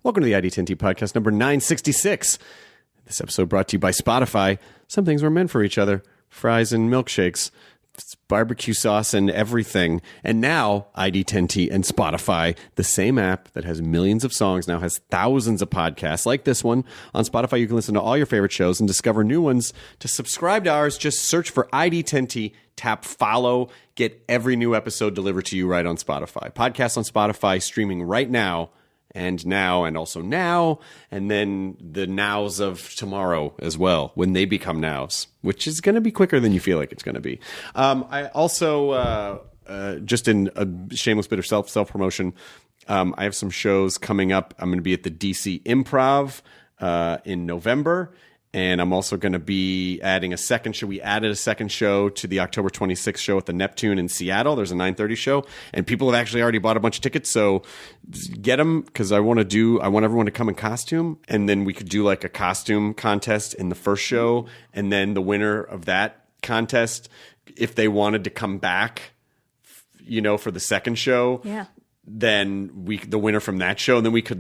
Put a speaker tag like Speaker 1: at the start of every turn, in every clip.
Speaker 1: Welcome to the ID10t podcast number 966. This episode brought to you by Spotify. Some things were meant for each other. Fries and milkshakes, barbecue sauce and everything. And now ID10t and Spotify, the same app that has millions of songs, now has thousands of podcasts like this one. On Spotify, you can listen to all your favorite shows and discover new ones. To subscribe to ours, just search for ID10t, tap follow, get every new episode delivered to you right on Spotify. Podcasts on Spotify streaming right now. And now, and also now, and then the nows of tomorrow as well, when they become nows, which is going to be quicker than you feel like it's going to be. I also, just in a shameless bit of self-promotion, I have some shows coming up. I'm going to be at the DC Improv in November. And I'm also going to be adding a second show. We added a second show to the October 26th show at the Neptune in Seattle. There's a 9:30 show, and people have actually already bought a bunch of tickets. So get them, because I want everyone to come in costume, and then we could do like a costume contest in the first show, and then the winner of that contest, if they wanted to come back, for the second show, then the winner from that show, and then we could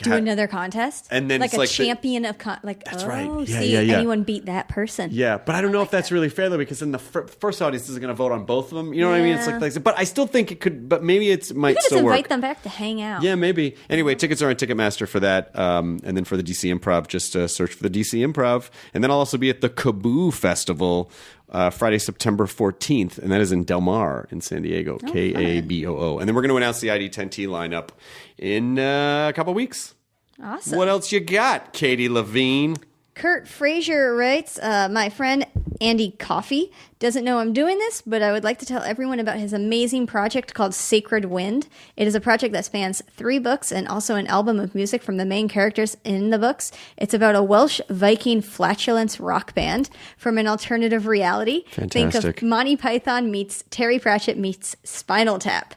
Speaker 1: do
Speaker 2: another contest,
Speaker 1: and then
Speaker 2: like
Speaker 1: it's
Speaker 2: a champion of
Speaker 1: that's right.
Speaker 2: Anyone beat that person.
Speaker 1: Yeah, but I don't know if that's really fair though, because then the first audience isn't going to vote on both of them. You know what I mean? It's like, but I still think it could. But maybe it might still work.
Speaker 2: Invite them back to hang out.
Speaker 1: Yeah, maybe. Anyway, tickets are on Ticketmaster for that, and then for the DC Improv, just search for the DC Improv, and then I'll also be at the Kaboo Festival. Friday, September 14th, and that is in Del Mar in San Diego, Kaboo. And then we're going to announce the ID10t lineup in a couple weeks.
Speaker 2: Awesome.
Speaker 1: What else you got, Katie Levine?
Speaker 2: Kurt Frazier writes, my friend Andy Coffey doesn't know I'm doing this, but I would like to tell everyone about his amazing project called Sacred Wind. It is a project that spans 3 books and also an album of music from the main characters in the books. It's about a Welsh Viking flatulence rock band from an alternative reality.
Speaker 1: Fantastic.
Speaker 2: Think of Monty Python meets Terry Pratchett meets Spinal Tap.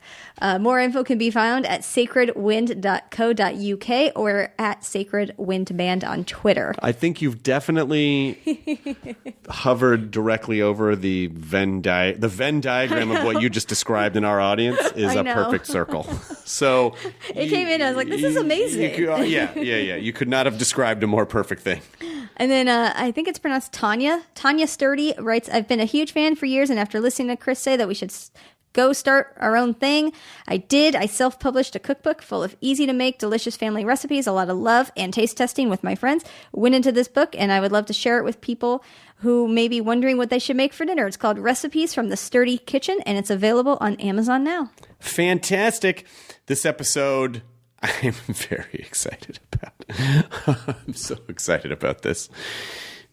Speaker 2: More info can be found at sacredwind.co.uk or at Sacred Wind Band on Twitter.
Speaker 1: I think you've definitely hovered directly over the Venn diagram of what you just described in our audience is a perfect circle. So
Speaker 2: it came in, I was like, this is amazing.
Speaker 1: You could not have described a more perfect thing.
Speaker 2: And then I think it's pronounced Tanya. Tanya Sturdy writes, I've been a huge fan for years, and after listening to Chris say that we should go start our own thing, I did. I self-published a cookbook full of easy-to-make, delicious family recipes, a lot of love and taste testing with my friends. Went into this book, and I would love to share it with people who may be wondering what they should make for dinner. It's called Recipes from the Sturdy Kitchen, and it's available on Amazon now.
Speaker 1: Fantastic. This episode, I'm very excited about. I'm so excited about this.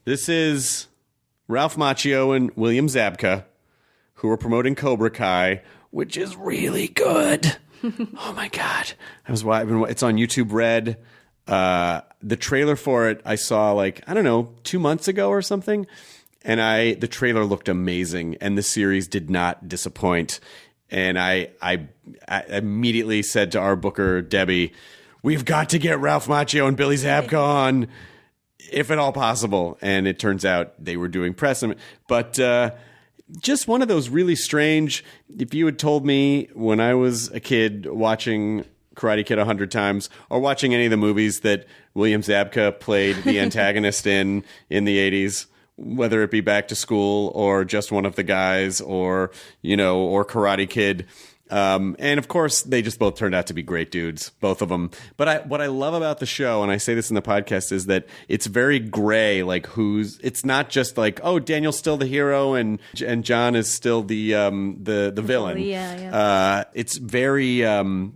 Speaker 1: This is Ralph Macchio and William Zabka, who are promoting Cobra Kai, which is really good. Oh my God. It's on YouTube Red. The trailer for it I saw 2 months ago or something. And the trailer looked amazing, and the series did not disappoint. And I immediately said to our booker, Debbie, we've got to get Ralph Macchio and Billy Zabka on, if at all possible. And it turns out they were doing press. But just one of those really strange, if you had told me when I was a kid watching Karate Kid 100 times, or watching any of the movies that William Zabka played the antagonist in the 80s, whether it be Back to School or Just One of the Guys or Karate Kid. And of course, they just both turned out to be great dudes, both of them. But what I love about the show, and I say this in the podcast, is that it's very gray. It's not just oh, Daniel's still the hero and John is still the villain.
Speaker 2: Yeah.
Speaker 1: It's very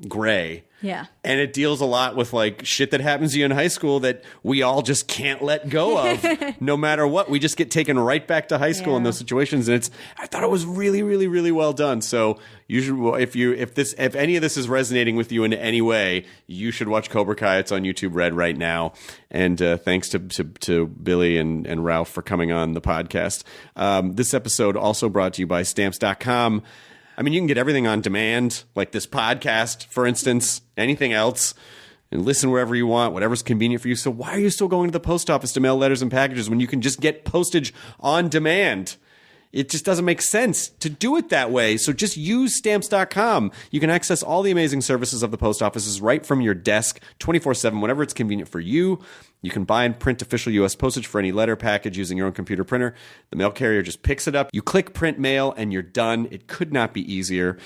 Speaker 1: gray.
Speaker 2: Yeah.
Speaker 1: And it deals a lot with shit that happens to you in high school that we all just can't let go of no matter what. We just get taken right back to high school in those situations. And I thought it was really, really, really well done. So you should, if any of this is resonating with you in any way, you should watch Cobra Kai. It's on YouTube Red right now. And thanks to Billy and Ralph for coming on the podcast. This episode also brought to you by Stamps.com. I mean, you can get everything on demand, like this podcast, for instance, anything else, and listen wherever you want, whatever's convenient for you. So why are you still going to the post office to mail letters and packages when you can just get postage on demand? It just doesn't make sense to do it that way. So just use Stamps.com. You can access all the amazing services of the post offices right from your desk 24/7, whenever it's convenient for you. You can buy and print official U.S. postage for any letter package using your own computer printer. The mail carrier just picks it up. You click print mail and you're done. It could not be easier.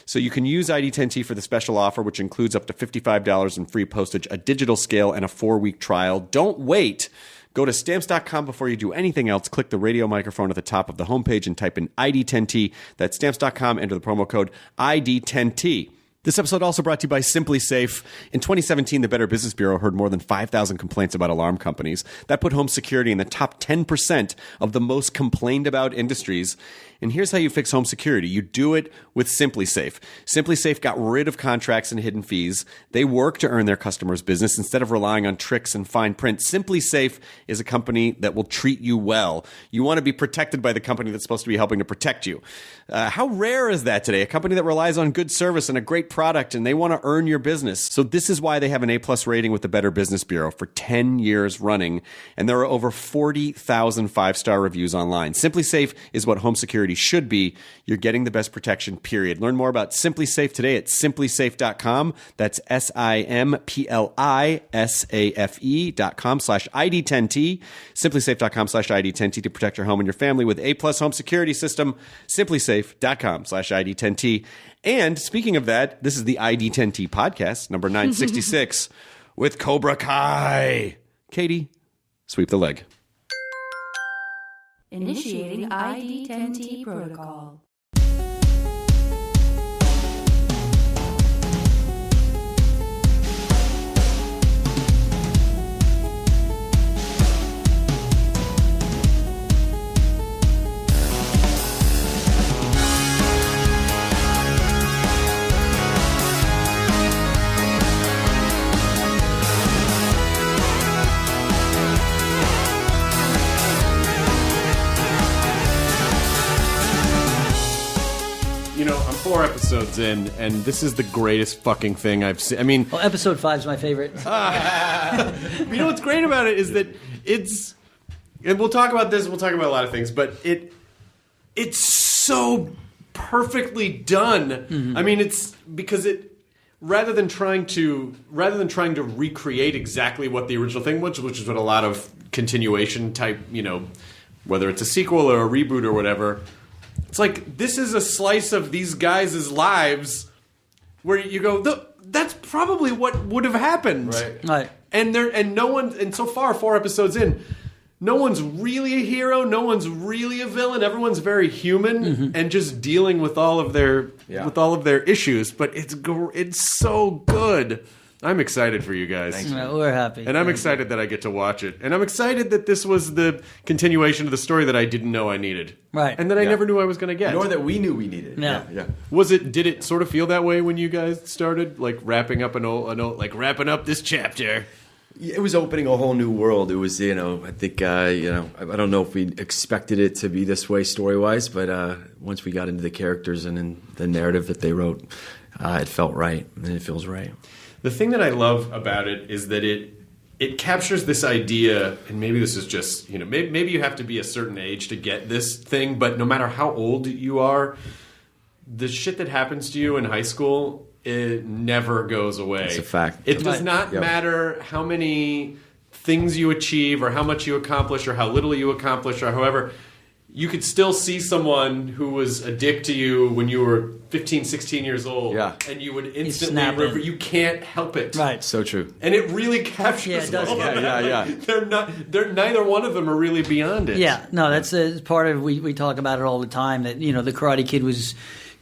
Speaker 1: So you can use ID10t for the special offer, which includes up to $55 in free postage, a digital scale, and a 4-week trial. Don't wait. Go to Stamps.com before you do anything else. Click the radio microphone at the top of the homepage and type in ID10t. That's Stamps.com. Enter the promo code ID10t. This episode also brought to you by Simply Safe. In 2017, the Better Business Bureau heard more than 5,000 complaints about alarm companies. That put home security in the top 10% of the most complained about industries. And here's how you fix home security. You do it with Simply Safe. Simply Safe got rid of contracts and hidden fees. They work to earn their customers' business instead of relying on tricks and fine print. Simply Safe is a company that will treat you well. You want to be protected by the company that's supposed to be helping to protect you. How rare is that today? A company that relies on good service and a great product, and they want to earn your business. So this is why they have an A+ rating with the Better Business Bureau for 10 years running, and there are over 40,000 5-star reviews online. Simply Safe is what home security should be. You're getting the best protection, period. Learn more about Simply Safe today at simplysafe.com. That's SIMPLISAFE.com/ID10t. Simplysafe.com/ID10t to protect your home and your family with A+ home security system. Simplysafe.com/ID10t. And speaking of that, this is the ID10t podcast, number 966, with Cobra Kai. Katie, sweep the leg.
Speaker 3: Initiating ID10t protocol.
Speaker 1: You know, I'm 4 episodes in, and this is the greatest fucking thing I've seen. I mean,
Speaker 4: well, episode 5 is my favorite.
Speaker 1: You know what's great about it is that it's, and we'll talk about this, we'll talk about a lot of things, but it's so perfectly done. Mm-hmm. I mean, it's because it, rather than trying to recreate exactly what the original thing was, which is what a lot of continuation type, you know, whether it's a sequel or a reboot or whatever. It's like, this is a slice of these guys' lives where you go, that's probably what would have happened.
Speaker 4: Right.
Speaker 1: And no one, and so far, 4 episodes in, no one's really a hero, no one's really a villain, everyone's very human and just dealing with all of their issues, but it's so good. I'm excited for you guys.
Speaker 4: Thanks, man. We're happy.
Speaker 1: And I'm excited that I get to watch it. And I'm excited that this was the continuation of the story that I didn't know I needed.
Speaker 4: Right.
Speaker 1: And that I never knew I was going to get.
Speaker 5: Nor that we knew we needed.
Speaker 4: No.
Speaker 5: Yeah.
Speaker 1: Did it sort of feel that way when you guys started? Like wrapping up wrapping up this chapter?
Speaker 5: It was opening a whole new world. It was, I think, I don't know if we expected it to be this way story-wise, but once we got into the characters and in the narrative that they wrote, it felt right, and it feels right.
Speaker 1: The thing that I love about it is that it captures this idea, and maybe this is just, maybe you have to be a certain age to get this thing, but no matter how old you are, the shit that happens to you in high school, it never goes away.
Speaker 5: It's a fact.
Speaker 1: It does not matter how many things you achieve or how much you accomplish or how little you accomplish or however. You could still see someone who was a dick to you when you were 15, 16 years old.
Speaker 5: Yeah.
Speaker 1: And you would instantly... You can't help it.
Speaker 4: Right.
Speaker 5: So true.
Speaker 1: And it really captures
Speaker 4: it does.
Speaker 1: all of that.
Speaker 5: Yeah.
Speaker 1: They're neither one of them are really beyond it.
Speaker 4: Yeah. No, that's part of... We talk about it all the time, that, the Karate Kid was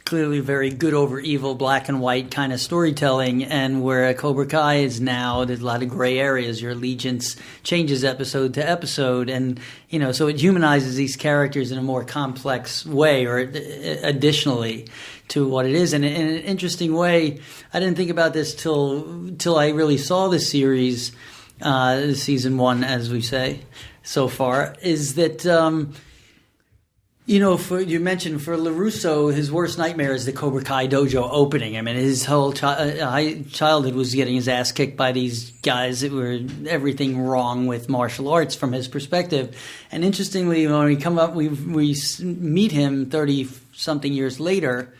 Speaker 4: clearly very good over evil, black and white kind of storytelling, and where Cobra Kai is now, there's a lot of gray areas. Your allegiance changes episode to episode, and so it humanizes these characters in a more complex way, or additionally to what it is. And in an interesting way, I didn't think about this till I really saw the series, season 1, as we say so far, is that You mentioned for LaRusso, his worst nightmare is the Cobra Kai dojo opening. I mean, his whole childhood was getting his ass kicked by these guys that were everything wrong with martial arts from his perspective. And interestingly, when we meet him 30-something years later,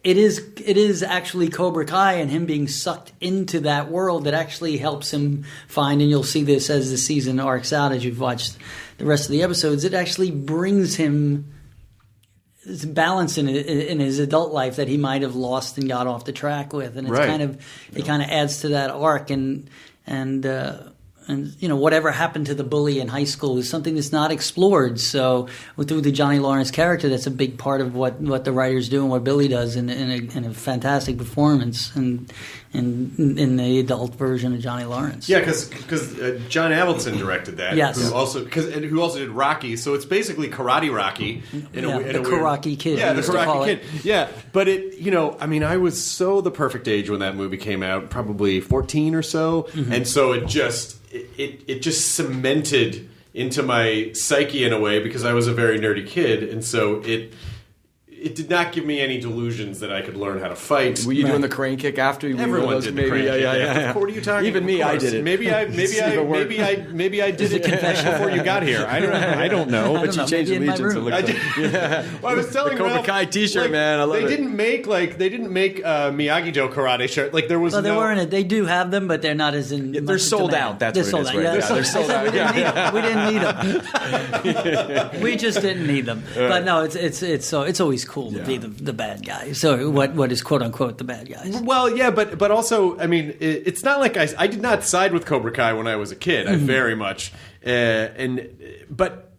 Speaker 4: it is actually Cobra Kai and him being sucked into that world that actually helps him find, and you'll see this as the season arcs out, as you've watched the rest of the episodes, it actually brings him balance in his adult life that he might have lost and got off the track with, and it's
Speaker 1: Right.
Speaker 4: it kind of adds to that arc, and whatever happened to the bully in high school is something that's not explored. So through the Johnny Lawrence character, that's a big part of what the writers do and what Billy does in a fantastic performance and in the adult version of Johnny Lawrence.
Speaker 1: Yeah, because John Avildsen directed that.
Speaker 4: Yes.
Speaker 1: Who also did Rocky. So it's basically Karate Rocky.
Speaker 4: The Karate Kid.
Speaker 1: Yeah,
Speaker 4: we
Speaker 1: the
Speaker 4: used to call
Speaker 1: Karate
Speaker 4: it.
Speaker 1: Kid. Yeah, but I was so the perfect age when that movie came out, probably 14 or so,
Speaker 4: Mm-hmm.
Speaker 1: and so it just cemented into my psyche in a way because I was a very nerdy kid, and so it did not give me any delusions that I could learn how to fight.
Speaker 5: Were you doing the crane kick after?
Speaker 1: Everyone did the crane kick.
Speaker 5: Yeah.
Speaker 1: What are you talking?
Speaker 5: Even me,
Speaker 1: Of
Speaker 5: I
Speaker 1: course.
Speaker 5: did it.
Speaker 1: Maybe I did it before you got here. I don't know.
Speaker 4: I
Speaker 5: But
Speaker 4: don't
Speaker 5: you
Speaker 4: know,
Speaker 5: changed
Speaker 4: maybe in my
Speaker 5: allegiance. It
Speaker 4: room.
Speaker 5: looked
Speaker 1: I
Speaker 5: like,
Speaker 1: did. Well, I was telling
Speaker 5: the Cobra
Speaker 1: Ralph,
Speaker 5: Kai T-shirt, man. I love
Speaker 1: they
Speaker 5: it.
Speaker 1: Didn't make Miyagi-Do karate shirt. Like there was
Speaker 4: Well, they
Speaker 1: no.
Speaker 4: weren't. They do have them, but they're not as in.
Speaker 5: they're
Speaker 4: much
Speaker 5: sold
Speaker 4: demand.
Speaker 5: out. That's
Speaker 4: they're
Speaker 5: what it
Speaker 4: sold
Speaker 5: is,
Speaker 4: out.
Speaker 5: right?
Speaker 4: Yeah,
Speaker 5: Yeah, they're sold out.
Speaker 4: We didn't need them. We just didn't need them. But no, it's always cool to be the bad guy. So what is quote unquote the bad guys?
Speaker 1: Well, yeah, but also, I mean, it's not like I did not side with Cobra Kai when I was a kid. I very much, but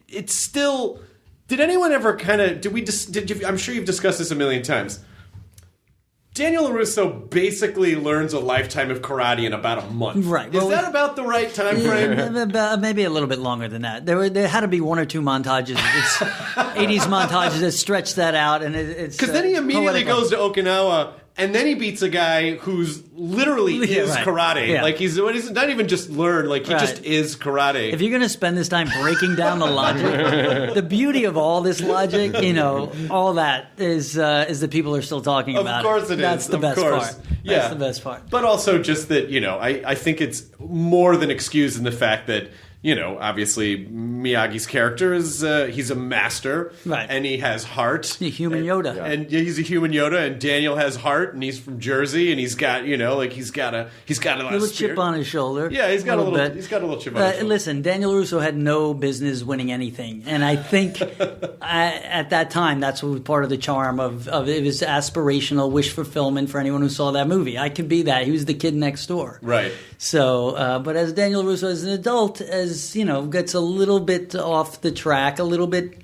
Speaker 1: it's still. Did anyone ever kind of? I'm sure you've discussed this a million times. Daniel LaRusso basically learns a lifetime of karate in about a month.
Speaker 4: Right.
Speaker 1: Is
Speaker 4: Well,
Speaker 1: that about the right time frame?
Speaker 4: Maybe a little bit longer than that. There had to be one or two montages. It's 80s montages that stretch that out, and it's
Speaker 1: Because then he immediately
Speaker 4: poetical.
Speaker 1: goes to Okinawa, and then he beats a guy who's literally
Speaker 4: Yeah,
Speaker 1: is
Speaker 4: right.
Speaker 1: karate.
Speaker 4: Yeah.
Speaker 1: Like he's not even just learned, like he
Speaker 4: Right.
Speaker 1: just is karate.
Speaker 4: If you're going to spend this time breaking down the logic, the beauty of all this logic, all that is the people are still talking
Speaker 1: Of
Speaker 4: about.
Speaker 1: course it is.
Speaker 4: That's the
Speaker 1: Of
Speaker 4: best
Speaker 1: course.
Speaker 4: part.
Speaker 1: Yeah.
Speaker 4: That's the best part.
Speaker 1: But also just that, I think it's more than excused in the fact that, obviously Miyagi's character is, he's a master.
Speaker 4: Right.
Speaker 1: And he has heart.
Speaker 4: A human Yoda.
Speaker 1: And he's a human Yoda, and Daniel has heart, and he's from Jersey, and he's got, he's got a lot
Speaker 4: Little
Speaker 1: of spirit.
Speaker 4: chip on his shoulder.
Speaker 1: Yeah, he's got a little
Speaker 4: bit.
Speaker 1: chip on his shoulder.
Speaker 4: Listen, Daniel Russo had no business winning anything, and I think at that time that's what was part of the charm of it was aspirational wish fulfillment for anyone who saw that movie. I could be that. He was the kid next door.
Speaker 1: Right.
Speaker 4: So, but as Daniel Russo as an adult, gets a little bit off the track, a little bit,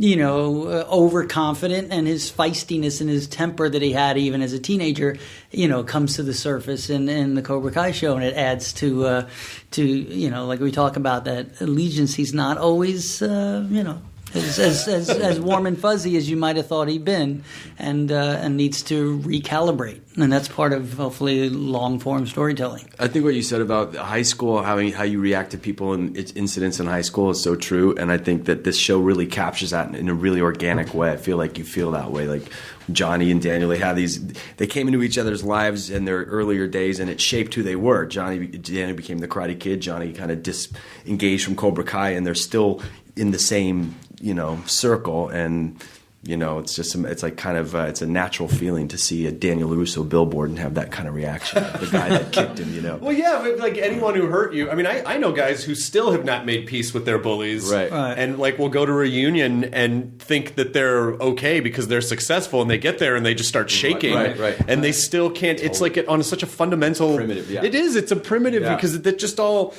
Speaker 4: overconfident, and his feistiness and his temper that he had even as a teenager, comes to the surface in the Cobra Kai show, and it adds to like we talk about that allegiance. He's not always, as warm and fuzzy as you might have thought he'd been, and needs to recalibrate. And that's part of hopefully long form storytelling.
Speaker 5: I think what you said about high school, how you react to people and its incidents in high school is so true. And I think that this show really captures that in a really organic way. I feel like you feel that way. Like Johnny and Daniel, they came into each other's lives in their earlier days, and it shaped who they were. Daniel became the Karate Kid. Johnny kind of disengaged from Cobra Kai, and they're still in the same, circle. And it's just it's like kind of it's a natural feeling to see a Daniel LaRusso billboard and have that kind of reaction. The guy that kicked him,
Speaker 1: Well, yeah, but like anyone who hurt you. I mean, I know guys who still have not made peace with their bullies,
Speaker 5: Right.
Speaker 1: And like will go to a reunion and think that they're okay because they're successful, and they get there and they just start shaking,
Speaker 5: Right.
Speaker 1: and they still can't. It's like on such a fundamental
Speaker 5: Primitive, yeah.
Speaker 1: It is. It's a primitive
Speaker 5: Yeah.
Speaker 1: because it just all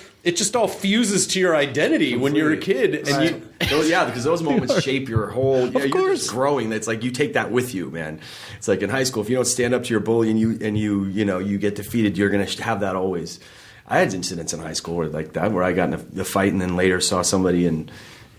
Speaker 1: fuses to your identity when you're a kid, and you.
Speaker 5: Because those moments shape your whole. Of
Speaker 1: course.
Speaker 5: You're just growing. It's like you take that with you, man. It's like in high school, if you don't stand up to your bully and you get defeated, you're going to have that always. I had incidents in high school like that where I got in a fight and then later saw somebody and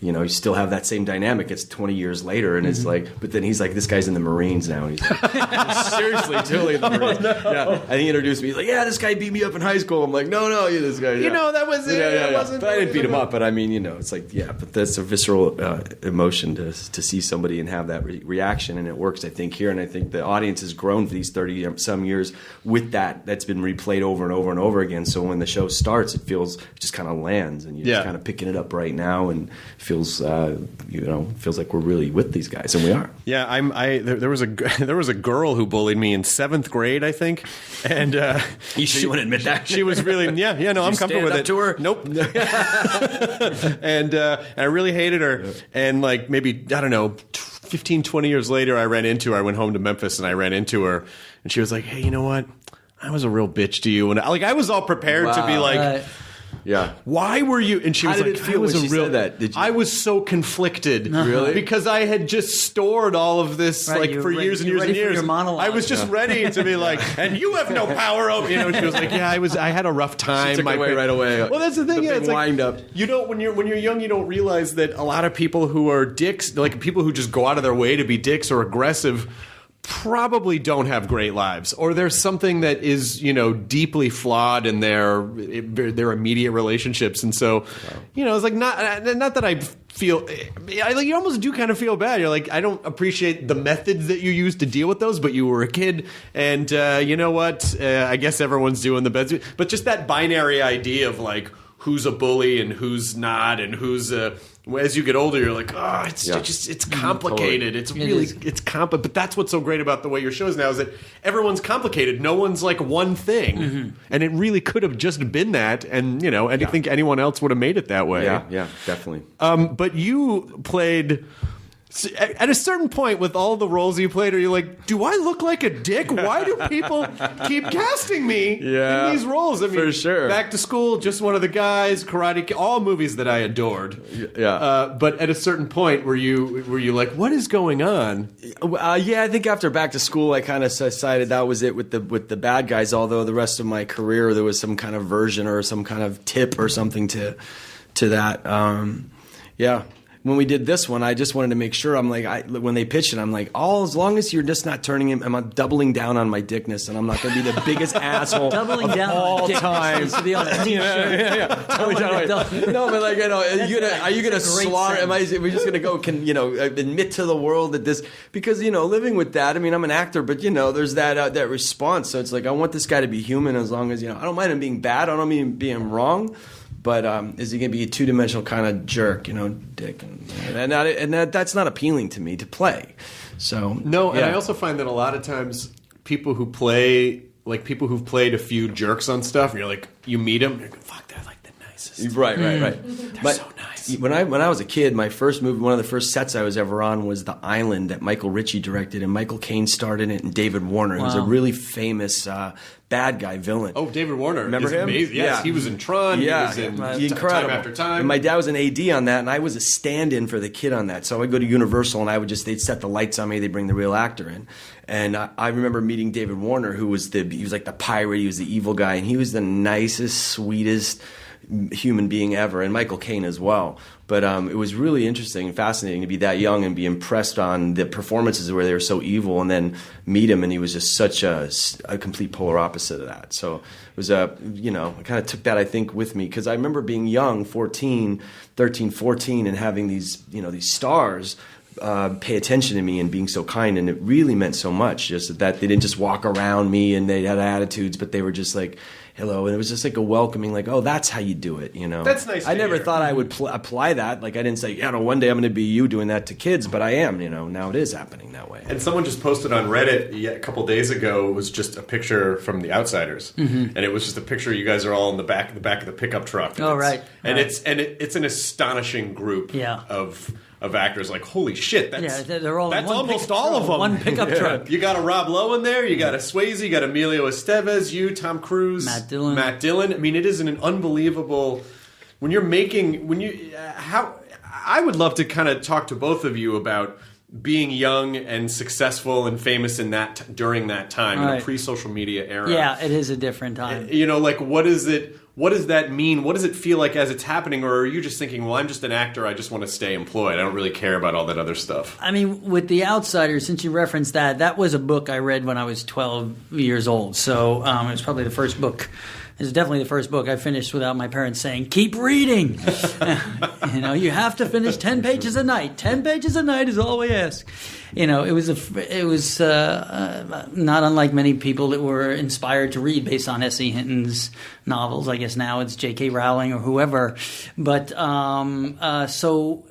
Speaker 5: you know, you still have that same dynamic. It's 20 years later, and it's like, but then he's like, this guy's in the Marines now. And he's like, seriously, totally in the Marines. Yeah, and he introduced me. He's like, yeah, this guy beat me up in high school. I'm like, no, you this guy. Yeah.
Speaker 1: You know, that was it.
Speaker 5: Yeah.
Speaker 1: Wasn't
Speaker 5: But I didn't beat him up. But I mean, you know, it's like, yeah, but that's a visceral emotion to see somebody and have that reaction, and it works, I think, here. And I think the audience has grown for these 30 some years with that. That's been replayed over and over and over again. So when the show starts, it just kind of lands, and you're just kind of picking it up right now, and feels feels like we're really with these guys, and we are.
Speaker 1: Yeah, there was a girl who bullied me in 7th grade, I think, and
Speaker 5: You sure you want to admit that?
Speaker 1: she was really no, I'm comfortable with it.
Speaker 5: To her?
Speaker 1: Nope. and I really hated her, and like maybe I don't know, 15, 20 years later, I ran into her. I went home to Memphis, and I ran into her, and she was like, "Hey, you know what? I was a real bitch to you," and I was all prepared to be like.
Speaker 5: Yeah.
Speaker 1: Why were you? And she was
Speaker 5: How
Speaker 1: like,
Speaker 5: did it feel when she said that? Did you?
Speaker 1: I was so conflicted.
Speaker 5: Really?
Speaker 1: Because I had just stored all of this
Speaker 4: Right,
Speaker 1: like for years and years and years.
Speaker 4: your monologue.
Speaker 1: I was just ready to be like, and you have no power over. You know, she was like, yeah, I had a rough time.
Speaker 5: She took it away right away.
Speaker 1: Well, that's the thing.
Speaker 5: The
Speaker 1: Yeah,
Speaker 5: big
Speaker 1: it's like,
Speaker 5: wind up.
Speaker 1: You don't when you're young, you don't realize that a lot of people who are dicks, like people who just go out of their way to be dicks or aggressive, probably don't have great lives, or there's something that is, you know, deeply flawed in their immediate relationships. And so, you know, it's like not that I feel, you almost do kind of feel bad. You're like, I don't appreciate the methods that you use to deal with those, but you were a kid, and you know what? I guess everyone's doing the best. But just that binary idea of like who's a bully and who's not, and who's as you get older, you're like, oh, it's complicated.
Speaker 5: Totally.
Speaker 1: It's complicated. But that's what's so great about the way your show is now, is that everyone's complicated. No one's like one thing, and it really could have just been that. And you know, I think anyone else would have made it that way.
Speaker 5: Yeah, definitely.
Speaker 1: But you played. At a certain point, with all the roles you played, are you like, do I look like a dick? Why do people keep casting me in these roles? I mean,
Speaker 5: for sure.
Speaker 1: Back to School, Just One of the Guys, Karate Kid, all movies that I adored.
Speaker 5: Yeah.
Speaker 1: But at a certain point, were you like, what is going on?
Speaker 5: Yeah, I think after Back to School, I kind of decided that was it with the bad guys. Although the rest of my career, there was some kind of version or some kind of tip or something to that. Yeah. When we did this one, I just wanted to make sure. I'm like, when they pitched it, I'm like, as long as you're just not turning him, I'm doubling down on my dickness, and I'm not going to be the biggest asshole
Speaker 4: Doubling
Speaker 5: of
Speaker 4: down
Speaker 5: all
Speaker 4: on dickness
Speaker 5: time.
Speaker 4: needs to be on a t-shirt.
Speaker 5: No, but like, you know, are you gonna
Speaker 4: That's a great
Speaker 5: slaughter?
Speaker 4: sentence.
Speaker 5: Are we just gonna go? Admit to the world that this? Because you know, living with that. I mean, I'm an actor, but you know, there's that response. So it's like, I want this guy to be human, as long as I don't mind him being bad. I don't mean being wrong. But is he going to be a two-dimensional kind of jerk, dick? And that's not appealing to me to play. So
Speaker 1: No, and I also find that a lot of times people who play, like people who've played a few jerks on stuff, and you're like, you meet them, you're like, fuck, they're like the nicest.
Speaker 5: Right.
Speaker 1: They're so nice.
Speaker 5: When I was a kid, my first movie, one of the first sets I was ever on was The Island that Michael Ritchie directed, and Michael Caine starred in it, and David Warner, who's a really famous bad guy villain.
Speaker 1: Oh, David Warner.
Speaker 5: Remember
Speaker 1: is
Speaker 5: him?
Speaker 1: amazing. Yes,
Speaker 5: Yeah.
Speaker 1: he was in Tron.
Speaker 5: Yeah,
Speaker 1: he was in
Speaker 5: incredible.
Speaker 1: Time After Time.
Speaker 5: And my dad was an AD on that, and I was a stand-in for the kid on that. So I would go to Universal, and they'd set the lights on me. They'd bring the real actor in, and I remember meeting David Warner, who was he was like the pirate. He was the evil guy, and he was the nicest, sweetest human being ever, and Michael Caine as well. But it was really interesting and fascinating to be that young and be impressed on the performances where they were so evil, and then meet him, and he was just such a complete polar opposite of that. So it was I kind of took that, I think, with me, because I remember being young, 13, 14, and having these stars pay attention to me and being so kind, and it really meant so much. Just that they didn't just walk around me and they had attitudes, but they were just like, hello, and it was just like a welcoming, like, oh, that's how you do it,
Speaker 1: That's nice.
Speaker 5: I never
Speaker 1: hear.
Speaker 5: thought I would apply that. Like, I didn't say, one day I'm going to be you doing that to kids, but I am. Now it is happening that way.
Speaker 1: And someone just posted on Reddit a couple days ago. It was just a picture from The Outsiders, and it was just a picture. You guys are all in the back of the pickup truck. And it's it's an astonishing group. Of actors, like, holy shit,
Speaker 4: they're all
Speaker 1: that's
Speaker 4: in one
Speaker 1: almost all of them.
Speaker 4: One pickup truck.
Speaker 1: You got a Rob Lowe in there, you got a Swayze, you got Emilio Estevez, you, Tom Cruise,
Speaker 4: Matt Dillon.
Speaker 1: I mean, it is an unbelievable. I would love to kind of talk to both of you about being young and successful and famous in during that time, in a pre-social media era.
Speaker 4: Yeah, it is a different time.
Speaker 1: Like, what is it? what does that mean? What does it feel like as it's happening? Or are you just thinking, well, I'm just an actor. I just want to stay employed. I don't really care about all that other stuff.
Speaker 4: I mean, with The Outsiders, since you referenced that was a book I read when I was 12 years old. So it was probably the first book. It was definitely the first book I finished without my parents saying, keep reading. You have to finish 10 pages a night. 10 pages a night is all we ask. It was not unlike many people that were inspired to read based on S.E. Hinton's novels. I guess now it's J.K. Rowling or whoever. But so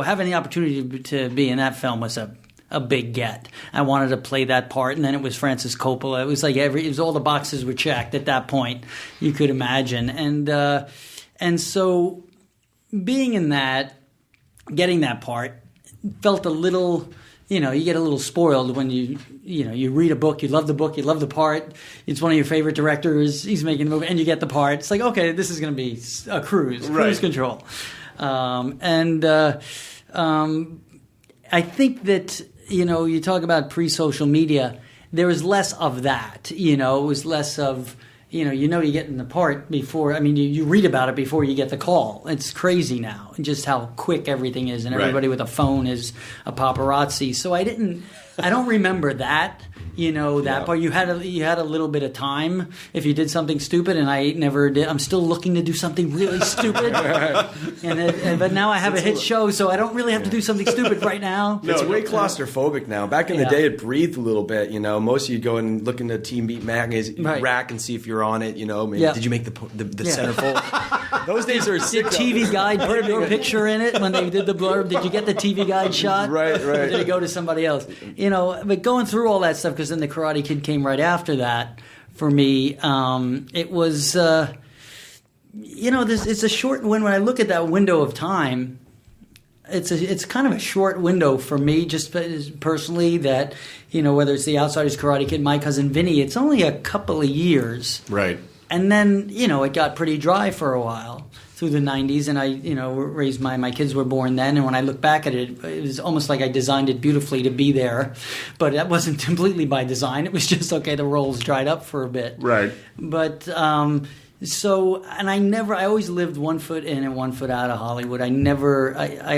Speaker 4: having the opportunity to be in that film was a big get. I wanted to play that part, and then it was Francis Coppola. It was like it was all the boxes were checked at that point. You could imagine, and so being in that, getting that part, felt a little. You get a little spoiled when you read a book, you love the book, you love the part. It's one of your favorite directors. He's making the movie, and you get the part. It's like, okay, this is going to be a cruise control, I think that. You talk about pre-social media. There was less of that. It was less of, you get in the part before. I mean, you read about it before you get the call. It's crazy now, just how quick everything is, and everybody with a phone is a paparazzi. So I don't remember that. Part. You had a little bit of time if you did something stupid, and I never did. I'm still looking to do something really stupid, but now I have a hit show, so I don't really have to do something stupid right now.
Speaker 5: It's way claustrophobic now. Back in the day, it breathed a little bit. Most of you go and look in the Teen Beat magazine rack and see if you're on it. Maybe did you make the centerfold? Those days are sick.
Speaker 4: Did TV Guide put your picture in it when they did the blurb? Did you get the TV Guide shot?
Speaker 5: Right.
Speaker 4: Or did it go to somebody else? But going through all that stuff. Because then The Karate Kid came right after that for me. It was, it's a short. When I look at that window of time, it's kind of a short window for me, just personally. That whether it's The Outsiders, Karate Kid, My Cousin Vinny, it's only a couple of years,
Speaker 1: right?
Speaker 4: And then it got pretty dry for a while. Through the 90s, and I, raised my kids were born then, and when I look back at it, it was almost like I designed it beautifully to be there, but that wasn't completely by design. It was just, okay, the roles dried up for a bit.
Speaker 1: Right.
Speaker 4: But, I always lived 1 foot in and 1 foot out of Hollywood. I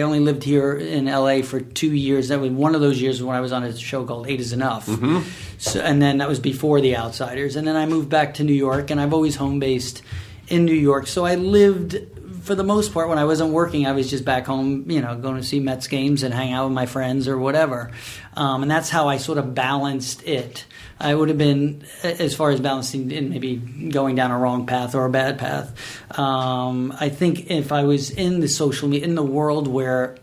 Speaker 4: only lived here in LA for 2 years. That was one of those years when I was on a show called 8 is Enough.
Speaker 1: Mm-hmm.
Speaker 4: So, and then that was before The Outsiders. And then I moved back to New York, and I've always home-based in New York. So I lived, for the most part, when I wasn't working, I was just back home, going to see Mets games and hang out with my friends or whatever. And that's how I sort of balanced it. I would have been, as far as balancing and maybe going down a wrong path or a bad path. I think if I was in the social media, in the world where,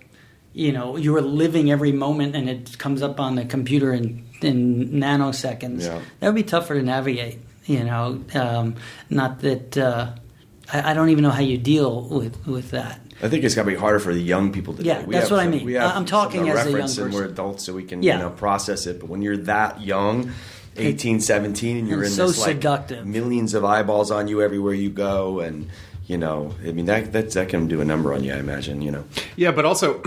Speaker 4: you were living every moment and it comes up on the computer in nanoseconds, that would be tougher to navigate. Not that I don't even know how you deal with that.
Speaker 5: I think it's got to be harder for the young people today.
Speaker 4: Yeah, that's what I mean. I'm talking as a young
Speaker 5: reference,
Speaker 4: person.
Speaker 5: and we're adults, so we can process it. But when you're that young, 18, 17, and you're in
Speaker 4: so
Speaker 5: this
Speaker 4: seductive.
Speaker 5: Millions of eyeballs on you everywhere you go, and that can do a number on you, I imagine.
Speaker 1: Yeah, but also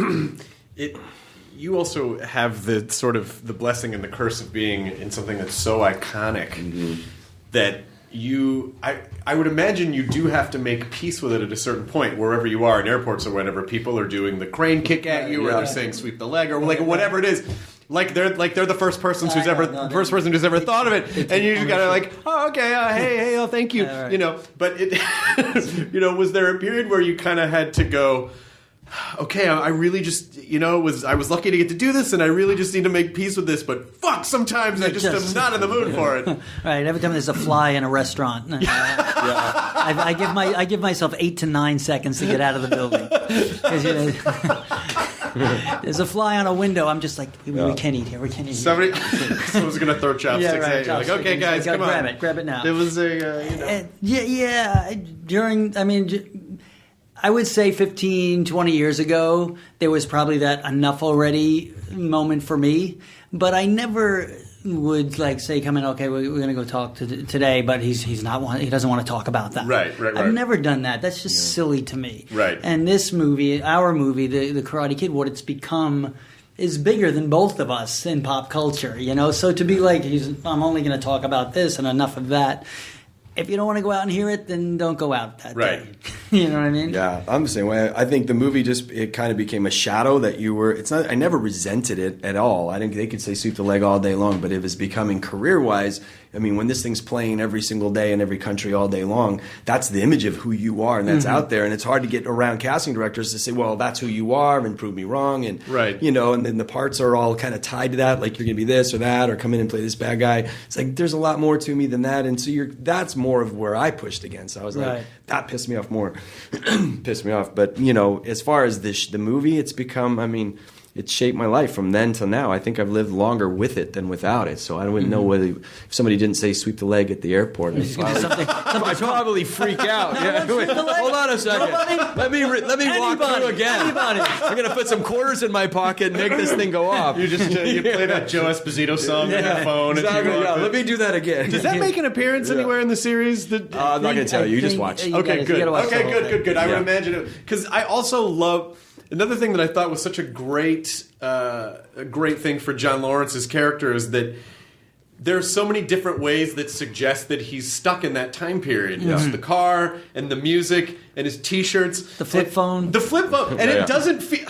Speaker 1: you also have the sort of the blessing and the curse of being in something that's so iconic that I would imagine you do have to make peace with it at a certain point, wherever you are in airports or whatever. People are doing the crane kick at you, or they're saying sweep the leg, or whatever it is. Like they're the first person who's ever thought of it, and you just gotta oh, okay, hey, oh, thank you, But it, was there a period where you kind of had to go, okay, I really just, I was lucky to get to do this, and I really just need to make peace with this, but fuck, sometimes I just am not in the mood for it.
Speaker 4: Right, every time there's a fly in a restaurant, I give myself 8 to 9 seconds to get out of the building. There's a fly on a window, I'm just like, we can't eat here, we can't eat here.
Speaker 1: Someone's going to throw chopsticks at you. Like, okay, guys, come on.
Speaker 4: Grab it now.
Speaker 1: It was
Speaker 4: I would say 15, 20 years ago, there was probably that enough already moment for me. But I never would say, come in, okay, we're going to go talk today, but he doesn't want to talk about that.
Speaker 1: Right.
Speaker 4: I've never done that. That's just silly to me.
Speaker 1: Right.
Speaker 4: And this movie, our movie, the Karate Kid, what it's become is bigger than both of us in pop culture, So to be I'm only going to talk about this and enough of that. if you don't want to go out and hear it, then don't go out that
Speaker 1: Right.
Speaker 4: day. You know what I mean?
Speaker 5: Yeah, I'm the same way. I think the movie it kind of became a shadow that you were. It's not. I never resented it at all. I think they could say sweep the leg all day long, but it was becoming career wise. I mean, when this thing's playing every single day in every country all day long, that's the image of who you are, and that's out there. And it's hard to get around casting directors to say, well, that's who you are, and prove me wrong. And
Speaker 1: Right.
Speaker 5: you know, and then the parts are all kind of tied to that, like you're going to be this or that, or come in and play this bad guy. It's like there's a lot more to me than that, and so that's more of where I pushed against. I was like,
Speaker 4: Right.
Speaker 5: that pissed me off more. Pissed me off. But, you know, as far as the movie, it's become, I mean, it's shaped my life from then till now. I think I've lived longer with it than without it. So I wouldn't know whether, if somebody didn't say sweep the leg at the airport, I'd probably freak out. Yeah. Wait, hold on a second. Let me walk through again. I'm going to put some quarters in my pocket and make this thing go off.
Speaker 1: You just you play that Joe Esposito song on your phone.
Speaker 5: Exactly,
Speaker 1: and you walk
Speaker 5: let me do that again.
Speaker 1: Does that make an appearance anywhere in the series?
Speaker 5: I'm not going to tell you. You just watch.
Speaker 1: Okay, good. Okay, good. I would
Speaker 5: Yeah.
Speaker 1: imagine it because I also love another thing that I thought was such a great thing for John Lawrence's character is that there are so many different ways that suggest that he's stuck in that time period. It's the car and the music and his T-shirts,
Speaker 4: The flip phone.
Speaker 1: and
Speaker 5: Yeah.
Speaker 1: it doesn't feel.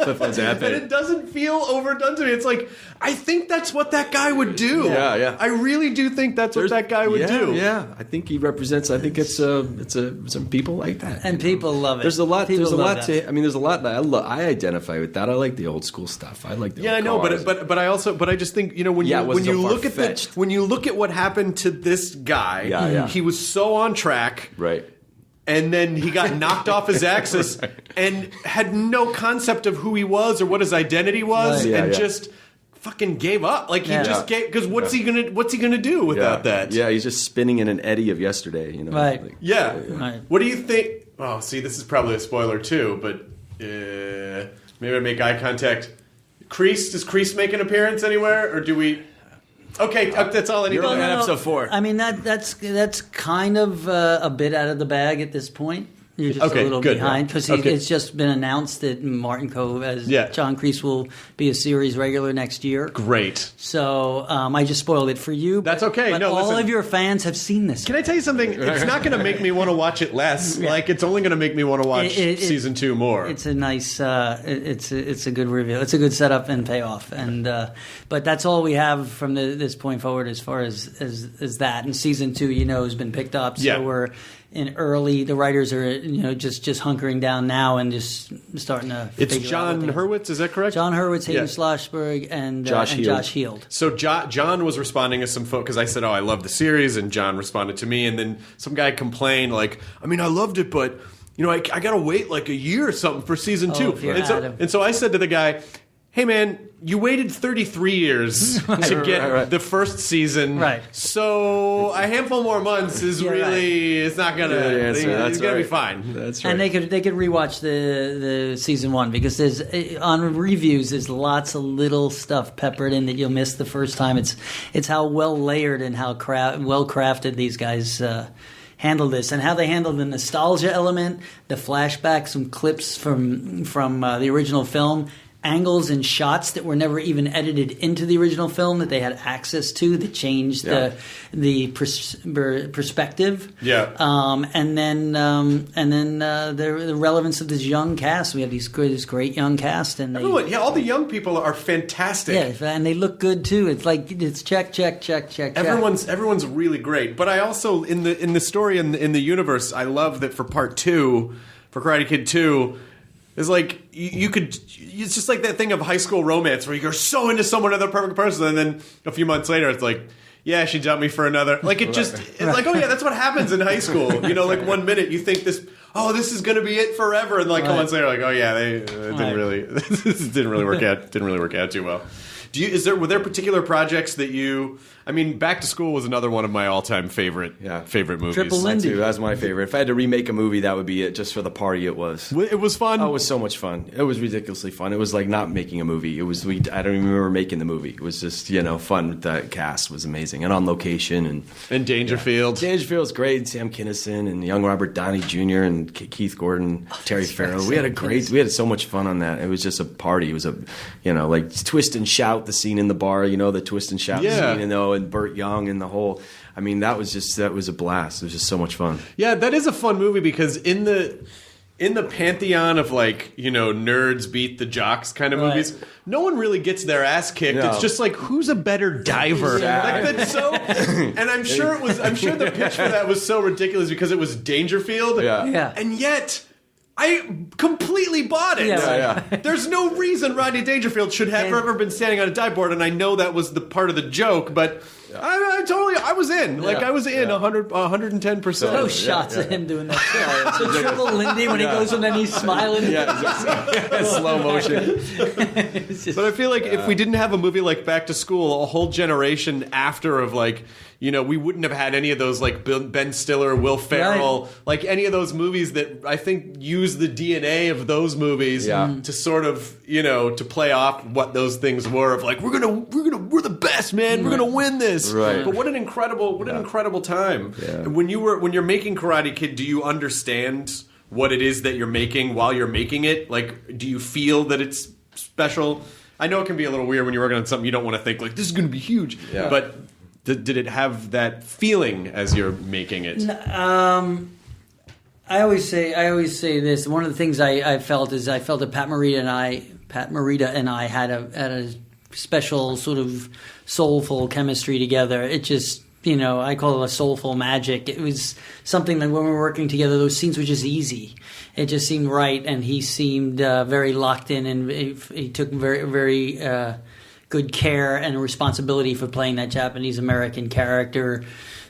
Speaker 5: Flip phone's
Speaker 1: And
Speaker 5: happening.
Speaker 1: it doesn't feel overdone to me. It's like, I think that's what that guy would do.
Speaker 5: Yeah.
Speaker 1: I really do think that's what that guy would do.
Speaker 5: Yeah, I think he represents. I think it's some people like that,
Speaker 4: And people love it.
Speaker 5: There's a lot.
Speaker 4: People
Speaker 5: There's a
Speaker 4: love
Speaker 5: lot
Speaker 4: that.
Speaker 5: to. I mean, there's a lot that I identify with. That I like the old school stuff. I like the
Speaker 1: Yeah, I
Speaker 5: old
Speaker 1: know,
Speaker 5: cars.
Speaker 1: but I just think, you know, when
Speaker 5: Yeah, it
Speaker 1: you
Speaker 5: wasn't
Speaker 1: when you
Speaker 5: so
Speaker 1: look at
Speaker 5: far-fetched.
Speaker 1: when you look at what happened to this guy,
Speaker 5: Yeah.
Speaker 1: he was so on track,
Speaker 5: right.
Speaker 1: and then he got knocked off his axis and had no concept of who he was or what his identity was,
Speaker 4: Right.
Speaker 5: Yeah,
Speaker 1: and
Speaker 5: yeah.
Speaker 1: just fucking gave up. Like he
Speaker 4: Yeah.
Speaker 1: just gave, because what's he gonna do without that?
Speaker 5: Yeah, he's just spinning in an eddy of yesterday. You know,
Speaker 4: Right.
Speaker 5: Like,
Speaker 1: Yeah.
Speaker 4: Right.
Speaker 1: What do you think? Oh, see, this is probably a spoiler too, but maybe I make eye contact. Does Crease make an appearance anywhere, or do we? Okay, that's all I need
Speaker 5: You're
Speaker 1: to
Speaker 5: on
Speaker 1: know.
Speaker 5: episode 4.
Speaker 4: I mean that's kind of a bit out of the bag at this point. You're just
Speaker 1: Okay,
Speaker 4: a little
Speaker 1: good.
Speaker 4: behind because
Speaker 1: Okay.
Speaker 4: it's just been announced that Martin Cove as
Speaker 1: Yeah.
Speaker 4: John Kreese will be a series regular next year.
Speaker 1: Great.
Speaker 4: So I just spoiled it for you.
Speaker 1: That's okay.
Speaker 4: But
Speaker 1: No,
Speaker 4: all
Speaker 1: listen.
Speaker 4: of your fans have seen this.
Speaker 1: Can I tell you something? It's not going to make me want to watch it less.
Speaker 4: Yeah.
Speaker 1: Like, it's only going to make me want to watch season 2 more.
Speaker 4: It's a nice. It's a good reveal. It's a good setup and payoff. And but that's all we have from this point forward as far as that. And season 2, you know, has been picked up. So
Speaker 1: Yeah.
Speaker 4: we're in early. The writers are just hunkering down now and just starting to.
Speaker 1: It's
Speaker 4: figure out
Speaker 1: John
Speaker 4: what they-
Speaker 1: Hurwitz, is that correct?
Speaker 4: John Hurwitz, Hayden
Speaker 1: Yeah.
Speaker 4: Schlossberg, and
Speaker 5: Josh Heald.
Speaker 4: Josh Heald.
Speaker 1: So John was responding to some folks because I said, "Oh, I love the series," and John responded to me, and then some guy complained, like, "I mean, I loved it, but you know, I got to wait like a year or something for season 2."
Speaker 4: if you're
Speaker 1: And
Speaker 4: Adam.
Speaker 1: so I said to the guy, "Hey, man, you waited 33 years to get
Speaker 5: right.
Speaker 1: the first season,
Speaker 4: Right.
Speaker 1: So a handful more months is
Speaker 4: Yeah,
Speaker 1: really it's not gonna
Speaker 5: Good answer.
Speaker 1: it's
Speaker 5: That's
Speaker 1: gonna be
Speaker 5: right.
Speaker 1: fine."
Speaker 5: That's right.
Speaker 4: And they could rewatch the season 1 because there's on reviews there's lots of little stuff peppered in that you'll miss the first time. It's how well layered and how well crafted these guys handle this and how they handle the nostalgia element, the flashbacks, some clips from the original film. Angles and shots that were never even edited into the original film that they had access to that changed the perspective.
Speaker 1: Yeah.
Speaker 4: And then the relevance of this young cast. We have this great young cast, and
Speaker 1: All the young people are fantastic.
Speaker 4: yeah, and they look good too. It's like it's check.
Speaker 1: Everyone's really great, but I also in the story in the universe, I love that for part 2, for Karate Kid 2, is like you could. It's just like that thing of high school romance where you're so into someone, another perfect person, and then a few months later, it's like, yeah, she dumped me for another. Like it just, it's like, oh yeah, that's what happens in high school. You know, like 1 minute you think this is going to be it forever, and like a couple months later, like, oh yeah, it didn't really, this didn't really work out. Didn't really work out too well. Were there particular projects that you? I mean, Back to School was another one of my all-time favorite movies.
Speaker 4: Triple
Speaker 5: Mine
Speaker 4: Lindy.
Speaker 5: too. That was my favorite. If I had to remake a movie, that would be it. Just for the party, it was.
Speaker 1: It was fun.
Speaker 5: Oh, it was so much fun. It was ridiculously fun. It was like not making a movie. It was. I don't even remember making the movie. It was just fun. The cast was amazing and on location
Speaker 1: and Dangerfield.
Speaker 5: Dangerfield was great. Sam Kinison and young Robert Downey Jr. and Keith Gordon, Terry Farrell. We had so much fun on that. It was just a party. It was like twist and shout. The scene in the bar. The twist and shout scene. And Burt Young and the whole. I mean, that was a blast. It was just so much fun.
Speaker 1: Yeah, that is a fun movie because in the pantheon of like, nerds beat the jocks kind of movies, no one really gets their ass kicked.
Speaker 5: No.
Speaker 1: It's just like, who's a better diver?
Speaker 5: Exactly.
Speaker 1: Like, that's so. And I'm sure the pitch for that was so ridiculous because it was Dangerfield.
Speaker 4: Yeah.
Speaker 1: And yet, I completely bought it.
Speaker 4: Yeah,
Speaker 1: There's no reason Rodney Dangerfield should have ever been standing on a dive board, and I know that was the part of the joke, but I was in. Like, I was in 110%.
Speaker 4: Those shots of him doing that. The triple Lindy when he goes and then he's smiling.
Speaker 5: Slow motion.
Speaker 1: But I feel like if we didn't have a movie like Back to School, a whole generation after of like, we wouldn't have had any of those like Ben Stiller, Will Ferrell, like any of those movies that I think use the DNA of those movies to sort of, to play off what those things were of like, we're the best, man. We're going to win this.
Speaker 5: Right.
Speaker 1: But what an incredible time.
Speaker 5: Yeah.
Speaker 1: When you're making Karate Kid, do you understand what it is that you're making while you're making it? Like, do you feel that it's special? I know it can be a little weird when you're working on something you don't want to think like, this is going to be huge.
Speaker 5: Yeah.
Speaker 1: But did it have that feeling as you're making it?
Speaker 4: I always say this. One of the things I felt is that Pat Morita and I had a special sort of soulful chemistry together. It just, I call it a soulful magic. It was something that when we were working together, those scenes were just easy. It just seemed right, and he seemed very locked in, and he took very, very good care and responsibility for playing that Japanese American character.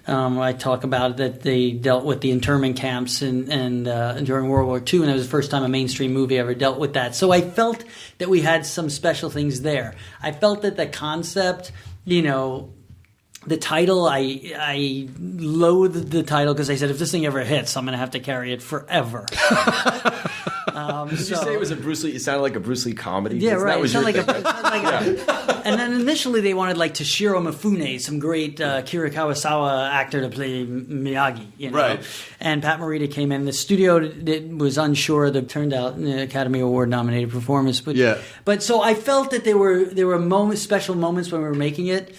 Speaker 4: I talk about that they dealt with the internment camps and during World War II, and it was the first time a mainstream movie ever dealt with that. So I felt that we had some special things there. I felt that the concept, the title, I loathed the title because I said, if this thing ever hits, I'm going to have to carry it forever.
Speaker 5: Did you say it was a Bruce Lee? It sounded like a Bruce Lee comedy.
Speaker 4: Yeah, right.
Speaker 5: That was your thing.
Speaker 4: And then initially they wanted like Toshiro Mifune, some great Kira Kurosawa actor to play Miyagi,
Speaker 1: Right.
Speaker 4: And Pat Morita came in. The studio was unsure. That turned out an Academy Award nominated performance. But so I felt that there were special moments when we were making it.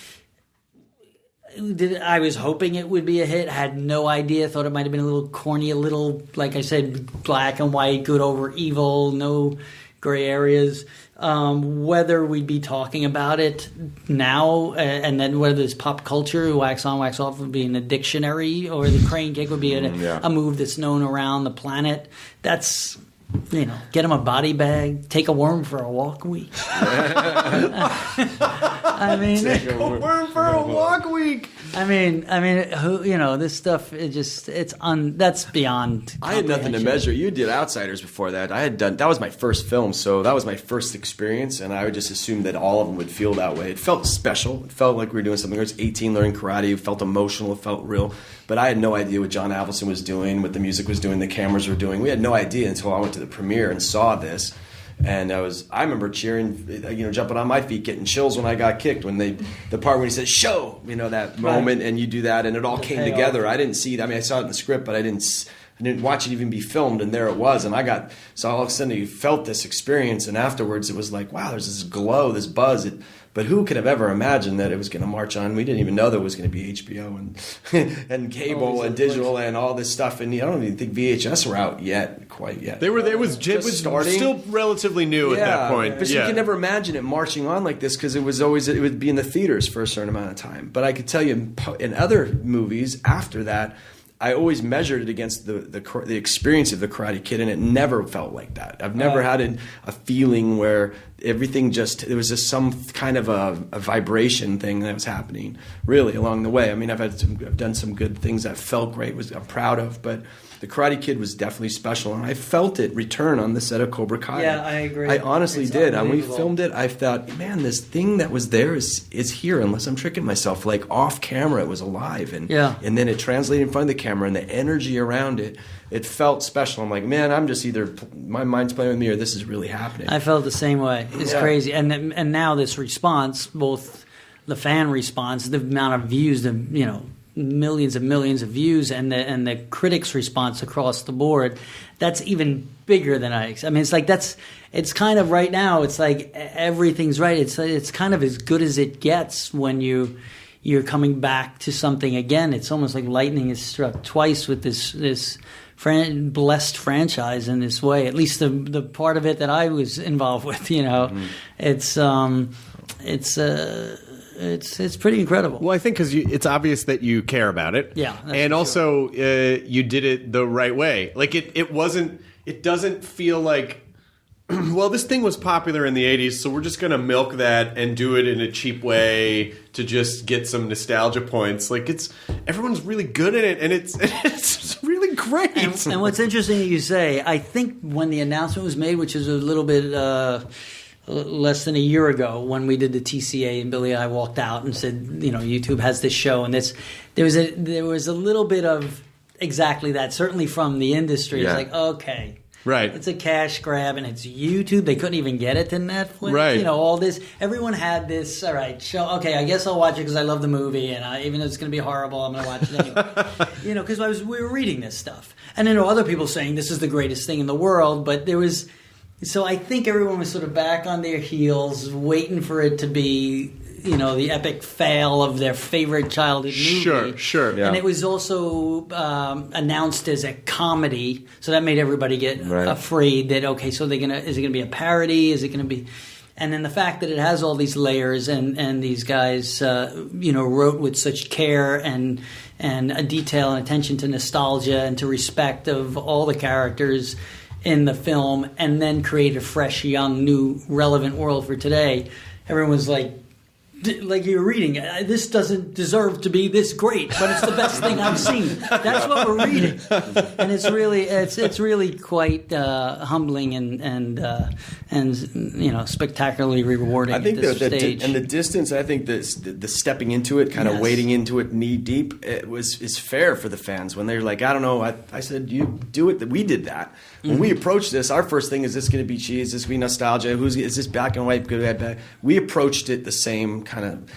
Speaker 4: I was hoping it would be a hit. Had no idea. Thought it might have been a little corny, a little, like I said, black and white, good over evil, no gray areas. Whether we'd be talking about it now, and then whether it's pop culture, wax on, wax off would be in the dictionary, or the crane kick would be a move that's known around the planet. That's, get him a body bag, take a worm for a walk week. I mean,
Speaker 1: Take a worm for a walk week.
Speaker 4: I mean, this stuff, that's beyond.
Speaker 5: I had nothing to measure. You did Outsiders before that. That was my first film, so that was my first experience, and I would just assume that all of them would feel that way. It felt special. It felt like we were doing something. I was 18 learning karate. It felt emotional. It felt real. But I had no idea what John Avildsen was doing, what the music was doing, the cameras were doing. We had no idea until I went to the premiere and saw this. And I remember cheering, jumping on my feet, getting chills when I got kicked. When the part when he said "show," that moment, and you do that, and it all came together. I didn't see it. I mean, I saw it in the script, but I didn't watch it even be filmed. And there it was, and so all of a sudden you felt this experience, and afterwards it was like, wow, there's this glow, this buzz. But who could have ever imagined that it was going to march on? We didn't even know there was going to be HBO and cable and digital and all this stuff. And I don't even think VHS were out quite yet.
Speaker 1: It was still relatively new at that point.
Speaker 5: But you can never imagine it marching on like this because it would be in the theaters for a certain amount of time. But I could tell you in other movies after that, I always measured it against the experience of the Karate Kid, and it never felt like that. I've never had a feeling where everything there was just some kind of a vibration thing that was happening really along the way. I mean, I've done some good things that felt great, I'm proud of, but the Karate Kid was definitely special, and I felt it return on the set of Cobra Kai.
Speaker 4: Yeah, I agree.
Speaker 5: I honestly did. And when we filmed it, I thought, man, this thing that was there is here, unless I'm tricking myself. Like off camera, it was alive, and then it translated in front of the camera, and the energy around it felt special. I'm like, man, I'm just either my mind's playing with me, or this is really happening.
Speaker 4: I felt the same way. It's crazy, and now this response, both the fan response, the amount of views, millions and millions of views, and the critics' response across the board, that's even bigger than I mean, it's like it's kind of right now. It's like everything's right. It's kind of as good as it gets when you you're coming back to something again. It's almost like lightning is struck twice with this blessed franchise in this way. At least the part of it that I was involved with, it's pretty incredible.
Speaker 1: Well, I think because it's obvious that you care about it.
Speaker 4: Yeah, that's
Speaker 1: and
Speaker 4: for
Speaker 1: also you did it the right way. Like it wasn't. It doesn't feel like. Well, this thing was popular in the 80s, so we're just going to milk that and do it in a cheap way to just get some nostalgia points. Like, everyone's really good at it, and it's really great.
Speaker 4: And what's interesting that you say, I think when the announcement was made, which is a little bit less than a year ago, when we did the TCA and Billy and I walked out and said, YouTube has this show, and there was a little bit of exactly that, certainly from the industry.
Speaker 5: Yeah.
Speaker 4: It's like, okay.
Speaker 1: Right.
Speaker 4: It's a cash grab, and it's YouTube. They couldn't even get it to Netflix.
Speaker 1: Right.
Speaker 4: All this. Everyone had this, all right, show. Okay, I guess I'll watch it because I love the movie, and even though it's going to be horrible, I'm going to watch it anyway. Because we were reading this stuff. And then there were other people saying this is the greatest thing in the world, but there was... So I think everyone was sort of back on their heels, waiting for it to be... the epic fail of their favorite childhood movie.
Speaker 1: Sure.
Speaker 5: Yeah.
Speaker 4: And it was also announced as a comedy, so that made everybody get afraid that, okay, so is it going to be a parody? Is it going to be... And then the fact that it has all these layers and these guys, wrote with such care and a detail and attention to nostalgia and to respect of all the characters in the film, and then create a fresh, young, new, relevant world for today. Everyone was like you're reading, this doesn't deserve to be this great, but it's the best thing I've seen. That's what we're reading, and it's really quite humbling and spectacularly rewarding.
Speaker 5: I think
Speaker 4: at this stage.
Speaker 5: And the distance. I think the stepping into it, kind of wading into it knee deep, is fair for the fans when they're like, I don't know. I said, you do it. We did that. When we approached this, our first thing is this going to be cheese? Is this going to be nostalgia? Is this black and white? Good, bad? We approached it the same kind of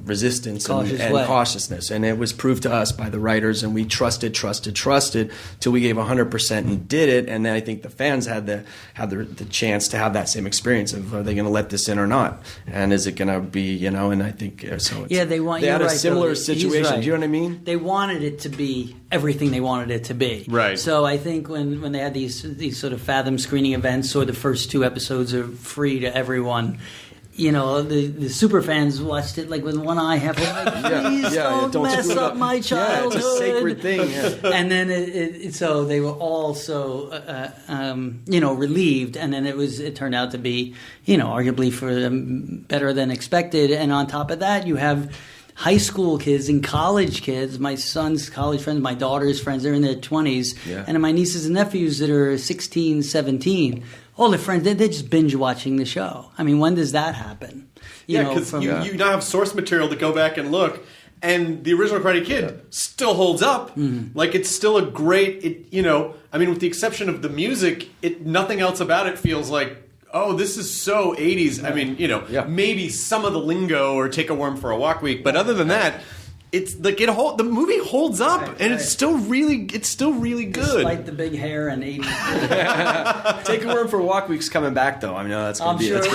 Speaker 5: resistance and cautiousness, and it was proved to us by the writers, and we trusted till we gave 100% and did it. And then I think the fans had the chance to have that same experience of, are they going to let this in or not? And is it going to be And I think so. They had a similar situation. Do you know what I mean?
Speaker 4: They wanted it to be everything they wanted it to be.
Speaker 1: Right.
Speaker 4: So I think when they had these sort of Fathom screening events, or the first 2 episodes are free to everyone, the super fans watched it like with one eye half please don't mess up my childhood.
Speaker 5: Yeah, it's a sacred thing. Yeah.
Speaker 4: And then so they were all so relieved, and then it turned out to be arguably for them better than expected. And on top of that, you have high school kids and college kids, my son's college friends, my daughter's friends, they're in their 20s, and my nieces and nephews that are 16, 17, all their friends, they're just binge watching the show. I mean, when does that happen?
Speaker 1: Because you now have source material to go back and look, and the original Karate Kid still holds up. Mm-hmm. Like, it's still a great, with the exception of the music, nothing else about it feels like, oh, this is so 80s. Yeah. I mean, maybe some of the lingo or take a worm for a walk week, but other than that, it's like the movie holds up, and it's still really good.
Speaker 4: Despite the big hair and 80s.
Speaker 5: Take a worm for a walk week's coming back, though. I mean, that's going to be.
Speaker 4: I'm sure.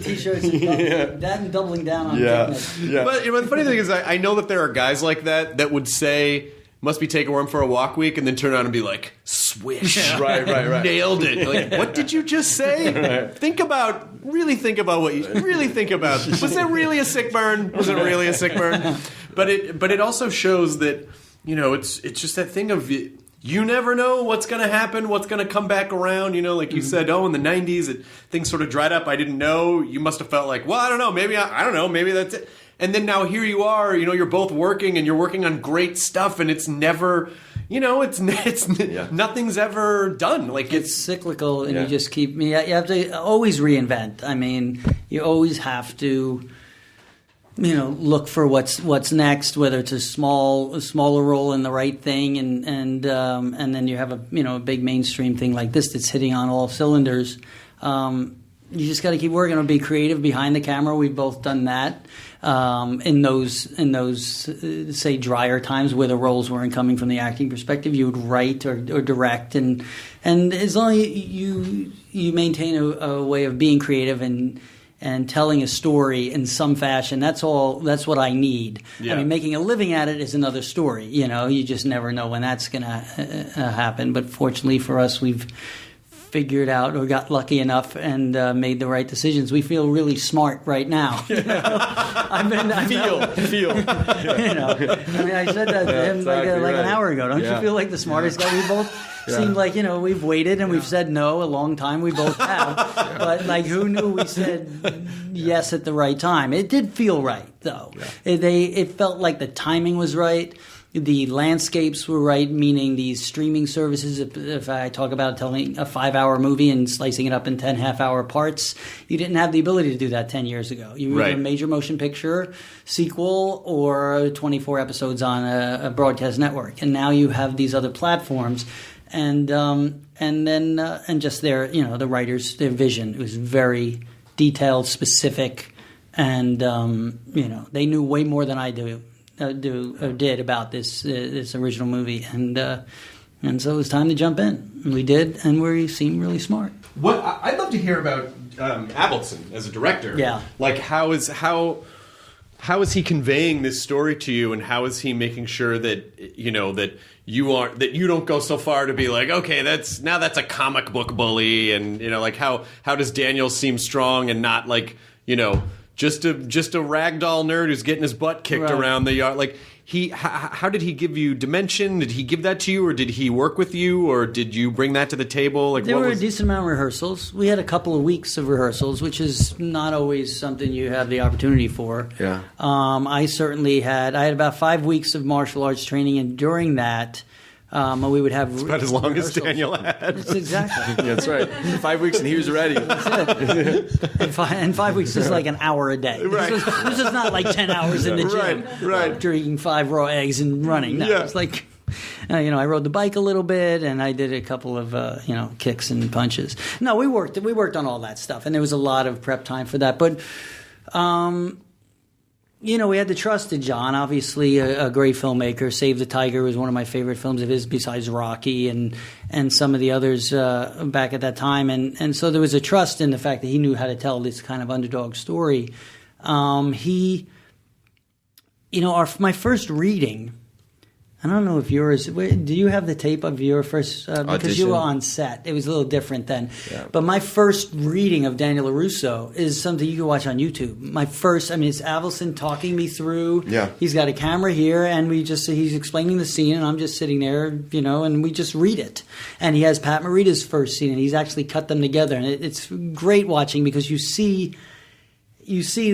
Speaker 4: T-shirts, that and doubling down on fitness.
Speaker 1: Yeah. But the funny thing is, I know that there are guys like that would say, must be take a worm for a walk week, and then turn around and be like, swish.
Speaker 5: Right.
Speaker 1: Nailed it. Like, what did you just say? Right. Really think about what you really think about. Was it really a sick burn? Was it really a sick burn? But it also shows that, it's just that thing of, you never know what's going to happen, what's going to come back around. Like you said, in the 90s, things sort of dried up. I didn't know. You must have felt like, well, I don't know. Maybe I don't know. Maybe that's it. And then now here you are, you're both working, and you're working on great stuff, and it's never, nothing's ever done. Like,
Speaker 4: it's cyclical, and you just keep. You have to always reinvent. I mean, you always have to, look for what's next. Whether it's a smaller role in the right thing, and then you have a big mainstream thing like this that's hitting on all cylinders. You just got to keep working on be creative behind the camera. We've both done that. In those say drier times where the roles weren't coming from the acting perspective, you would write or direct, and as long as you maintain a way of being creative and and telling a story in some fashion. That's what I need.
Speaker 1: Yeah.
Speaker 4: I mean, making a living at it is another story. You just never know when that's going to happen. But fortunately for us, we've figured out or got lucky enough and made the right decisions. We feel really smart right now. Feel.
Speaker 1: Yeah.
Speaker 4: I mean, I said that to him like an hour ago. Don't you feel like the smartest guy? We both seem like, we've waited and we've said no a long time. We both have. But like, who knew we said yes at the right time? It did feel right, though. Yeah. It felt like the timing was right. The landscapes were right, meaning these streaming services, if I talk about telling a 5-hour movie and slicing it up in 10 half-hour parts, you didn't have the ability to do that 10 years ago. You were either a major motion picture sequel or 24 episodes on a broadcast network. And now you have these other platforms. And just the writers, their vision. It was very detailed, specific, and, they knew way more than I did about this original movie, and so it was time to jump in. And we did, and we seemed really smart.
Speaker 1: What I'd love to hear about Avildsen as a director.
Speaker 4: Yeah,
Speaker 1: like how is he conveying this story to you, and how is he making sure that that you don't go so far to be like, okay, that's a comic book bully, and like how does Daniel seem strong and not like just a ragdoll nerd who's getting his butt kicked around the yard. Like how did he give you dimension? Did he give that to you, or did he work with you, or did you bring that to the table? Like
Speaker 4: there were a decent amount of rehearsals. We had a couple of weeks of rehearsals, which is not always something you have the opportunity for.
Speaker 5: Yeah.
Speaker 4: I had about 5 weeks of martial arts training, and during that. We would have
Speaker 1: it's about as long as Daniel had.
Speaker 4: That's exactly.
Speaker 5: Yeah, that's right. 5 weeks and he was ready.
Speaker 4: And 5 weeks is like an hour a day.
Speaker 1: Right.
Speaker 4: This is not like 10 hours in the gym.
Speaker 1: Right.
Speaker 4: Drinking 5 raw eggs and running. No, it's like, I rode the bike a little bit, and I did a couple of kicks and punches. No, we worked on all that stuff, and there was a lot of prep time for that. But we had to trust in John, obviously a great filmmaker. Save the Tiger was one of my favorite films of his, besides Rocky and some of the others back at that time. And so there was a trust in the fact that he knew how to tell this kind of underdog story. My first reading, I don't know if yours, do you have the tape of your first, because
Speaker 5: audition?
Speaker 4: you were on set. It was a little different then.
Speaker 5: Yeah.
Speaker 4: But my first reading of Daniel LaRusso is something you can watch on YouTube. It's Avildsen talking me through.
Speaker 5: Yeah.
Speaker 4: He's got a camera here, and he's explaining the scene, and I'm just sitting there, and we just read it. And he has Pat Morita's first scene, and he's actually cut them together. And it's great watching because you see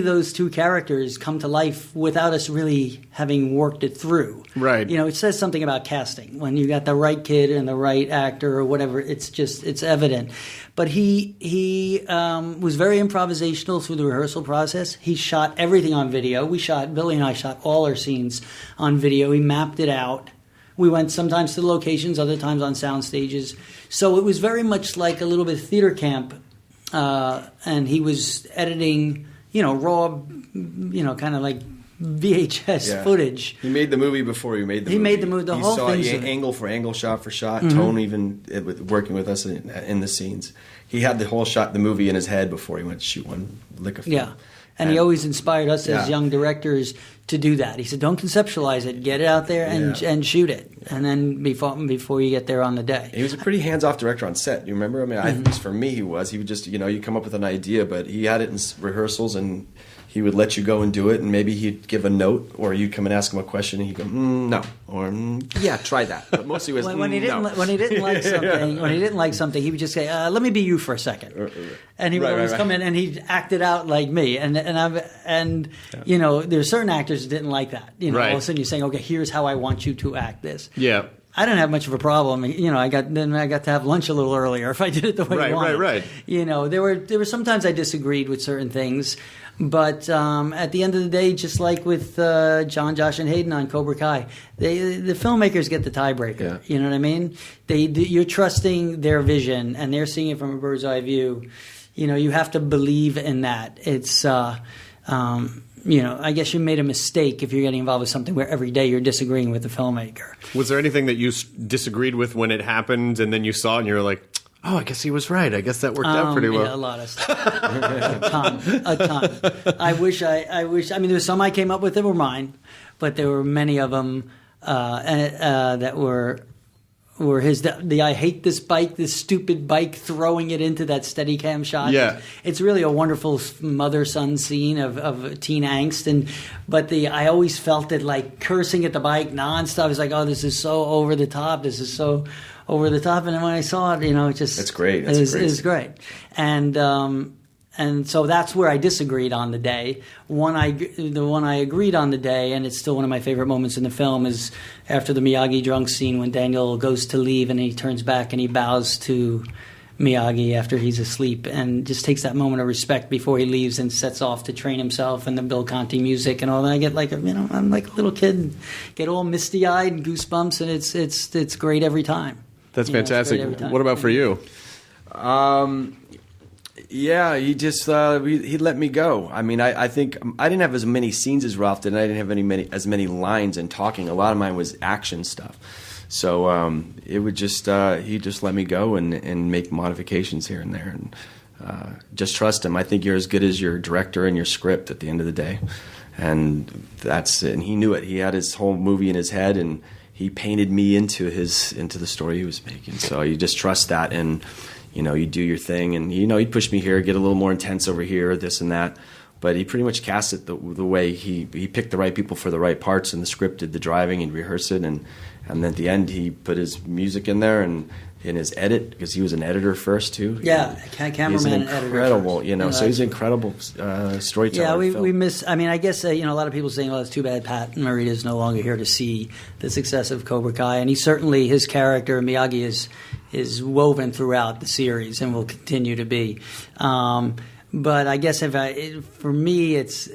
Speaker 4: those two characters come to life without us really having worked it through.
Speaker 1: Right.
Speaker 4: It says something about casting. When you got the right kid and the right actor or whatever, it's evident. But he was very improvisational through the rehearsal process. He shot everything on video. Billy and I shot all our scenes on video. He mapped it out. We went sometimes to the locations, other times on sound stages. So it was very much like a little bit of theater camp. And he was editing raw, kind of like VHS footage.
Speaker 5: He made the movie before he made the movie.
Speaker 4: He made the movie. The whole thing.
Speaker 5: He saw angle for angle, shot for shot. Mm-hmm. Tone even working with us in the scenes. He had the whole the movie in his head before he went to shoot one lick of film.
Speaker 4: Yeah. And he always inspired us as young directors to do that. He said, don't conceptualize it. Get it out there and shoot it. Yeah. And then before you get there on the day.
Speaker 5: He was a pretty hands-off director on set. You remember? I mean, for me, he was. He would just, you come up with an idea, but he had it in rehearsals, and he would let you go and do it, and maybe he'd give a note, or you'd come and ask him a question, and he'd go, no, or yeah, try that. But mostly it was
Speaker 4: when he didn't like something, he would just say, let me be you for a second, and he would always come in and he'd act it out like me, and there's certain actors that didn't like that. All of a sudden you're saying, okay, here's how I want you to act this.
Speaker 1: Yeah.
Speaker 4: I didn't have much of a problem. I got to have lunch a little earlier if I did it the way I wanted.
Speaker 1: Right.
Speaker 4: There were sometimes I disagreed with certain things, but at the end of the day, just like with John, Josh, and Hayden on Cobra Kai, the filmmakers get the tiebreaker. Yeah. You know what I mean? You're trusting their vision, and they're seeing it from a bird's eye view. You have to believe in that. It's I guess you made a mistake if you're getting involved with something where every day you're disagreeing with the filmmaker.
Speaker 1: Was there anything that you disagreed with when it happened, and then you saw it and you were like, Oh, I guess he was right. I guess that worked out pretty well.
Speaker 4: Yeah, a lot of stuff. a ton. I wish. I mean, there's some I came up with that were mine, but there were many of them that were his. The I hate this bike, this stupid bike, throwing it into that Steadicam shot.
Speaker 1: Yeah.
Speaker 4: It's really a wonderful mother-son scene of teen angst, but I always felt it like cursing at the bike nonstop. It's like, oh, this is so over the top. This is so over the top. And then when I saw it, it just
Speaker 5: That's great.
Speaker 4: It was great. And so that's where I disagreed on the day. The one I agreed on the day, and it's still one of my favorite moments in the film, is after the Miyagi drunk scene when Daniel goes to leave and he turns back and he bows to Miyagi after he's asleep and just takes that moment of respect before he leaves and sets off to train himself, and the Bill Conti music and all that. I get like, I'm like a little kid, get all misty-eyed and goosebumps, and it's great every time.
Speaker 1: That's
Speaker 4: It's great
Speaker 1: fantastic.
Speaker 4: every time.
Speaker 1: What about for you?
Speaker 5: Yeah, he just he let me go. I mean, I think I didn't have as many scenes as Ralph did, and I didn't have as many lines and talking. A lot of mine was action stuff. So it would just he just let me go and make modifications here and there, and just trust him. I think you're as good as your director and your script at the end of the day, and that's it. And he knew it. He had his whole movie in his head, and he painted me into the story he was making. So you just trust that, and you do your thing, and he pushed me here, get a little more intense over here, this and that. But he pretty much cast it the way he picked the right people for the right parts, and the script did the driving and rehearsed it, and at the end he put his music in there and in his edit, because he was an editor first too.
Speaker 4: Yeah, cameraman and editor.
Speaker 5: Incredible,
Speaker 4: first.
Speaker 5: so he's an incredible storyteller.
Speaker 4: Yeah, we miss. I mean, I guess a lot of people saying, "Well, it's too bad Pat Morita is no longer here to see the success of Cobra Kai," and his character Miyagi is woven throughout the series and will continue to be. But I guess for me, it's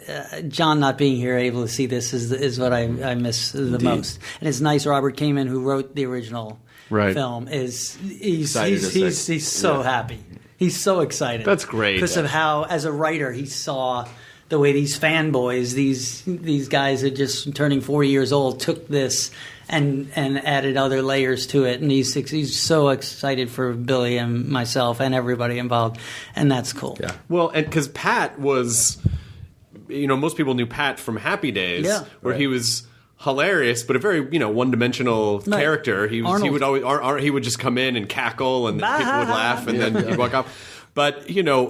Speaker 4: John not being here, able to see this is what I miss the most. And it's nice. Robert Kamen, who wrote the original film, he's so happy. He's so excited.
Speaker 1: That's great.
Speaker 4: Because of how, as a writer, he saw the way these fanboys, these guys that just turning 40 years old, took this and added other layers to it, and he's so excited for Billy and myself and everybody involved, and that's cool.
Speaker 5: Yeah.
Speaker 1: Well, and because Pat was, most people knew Pat from Happy Days, where he was hilarious, but a very one-dimensional character. He would always he would just come in and cackle, and people would laugh, and then he'd walk off. But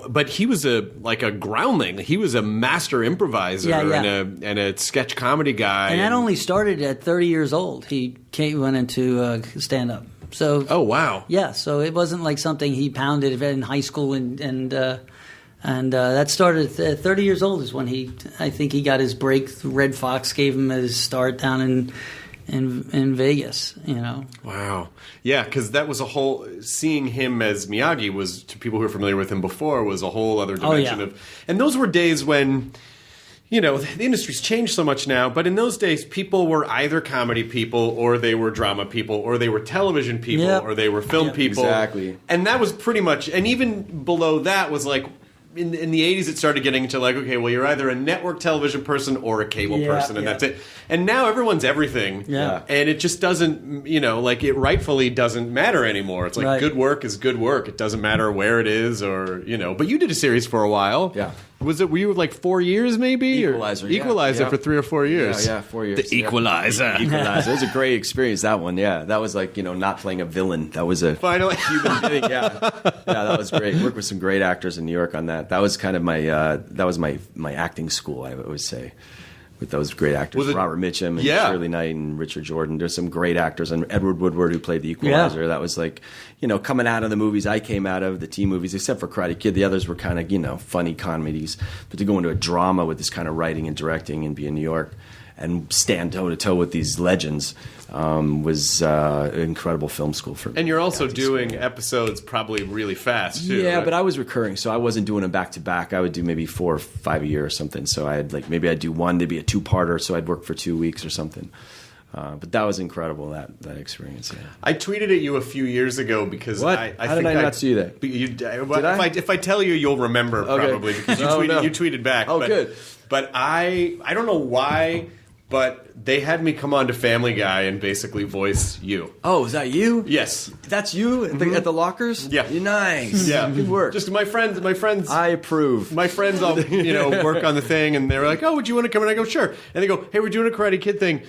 Speaker 1: but he was a groundling. He was a master improviser and a sketch comedy guy.
Speaker 4: And that only started at 30 years old. He went into stand up. So
Speaker 1: oh wow,
Speaker 4: yeah. So it wasn't like something he pounded in high school, and that started at 30 years old is when I think he got his break. Red Fox gave him his start down in Vegas,
Speaker 1: Wow. Yeah, because that was seeing him as Miyagi was, to people who are familiar with him before, was a whole other dimension of, and those were days when, the industry's changed so much now, but in those days, people were either comedy people, or they were drama people, or they were television people, or they were film people.
Speaker 5: Exactly.
Speaker 1: And that was pretty much, and even below that was like, in the 80s, it started getting into like, okay, well, you're either a network television person or a cable person, and that's it. And now everyone's everything.
Speaker 4: Yeah.
Speaker 1: And it just doesn't, it rightfully doesn't matter anymore. It's like good work is good work. It doesn't matter where it is or, But you did a series for a while.
Speaker 5: Yeah.
Speaker 1: Were you like 4 years maybe?
Speaker 5: Equalizer.
Speaker 1: Equalizer for 3 or 4 years.
Speaker 5: Yeah, 4 years.
Speaker 1: The Equalizer.
Speaker 5: Equalizer. It was a great experience, that one. Yeah, that was like, not playing a villain. That was a
Speaker 1: finally
Speaker 5: human being. Yeah, that was great. Worked with some great actors in New York on that. That was kind of my acting school, I would say. With those great actors, Robert Mitchum and Shirley Knight and Richard Jordan. There's some great actors, and Edward Woodward, who played the Equalizer. That was like, coming out of the movies I came out of, the teen movies, except for Karate Kid. The others were kind of, funny comedies. But to go into a drama with this kind of writing and directing and be in New York and stand toe-to-toe with these legends was an incredible film school for me.
Speaker 1: And you're also doing episodes probably really fast, too.
Speaker 5: Yeah,
Speaker 1: right?
Speaker 5: but I was recurring, so I wasn't doing them back-to-back. I would do maybe 4 or 5 a year or something. So maybe I'd do one, there'd be a 2-parter, so I'd work for 2 weeks or something. But that was incredible, that experience. Yeah.
Speaker 1: I tweeted at you a few years ago because
Speaker 5: what?
Speaker 1: I
Speaker 5: How did I not see that?
Speaker 1: If I tell you, you'll remember probably because you tweeted back.
Speaker 5: Oh, good.
Speaker 1: But I don't know why, but they had me come on to Family Guy and basically voice you.
Speaker 5: Oh, is that you?
Speaker 1: Yes.
Speaker 5: That's you at the lockers?
Speaker 1: Yeah.
Speaker 5: You're nice.
Speaker 1: Yeah.
Speaker 5: Good work.
Speaker 1: Just my friends.
Speaker 5: I approve.
Speaker 1: My friends all, work on the thing, and they're like, "Oh, would you want to come?" And I go, "Sure." And they go, "Hey, we're doing a Karate Kid thing."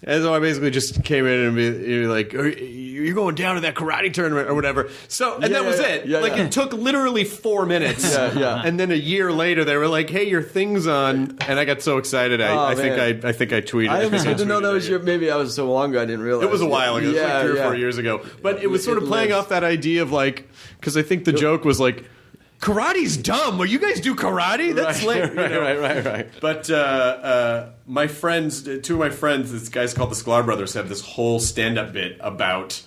Speaker 1: And so I basically just came in and be like, "You're going down to that karate tournament or whatever." So, and that was it. It took literally 4 minutes.
Speaker 5: Yeah.
Speaker 1: And then a year later, they were like, "Hey, your thing's on," and I got so excited. I think I tweeted.
Speaker 5: It was good to know that was your. Maybe I was so long ago, I didn't realize.
Speaker 1: It was a while ago. It was like 3 or 4 years ago. But it was sort of playing off that idea of like, because I think the joke was like, karate's dumb. Well, you guys do karate? That's lame.
Speaker 5: Right.
Speaker 1: But my friends, 2 of my friends, these guys called the Sklar Brothers, have this whole stand-up bit about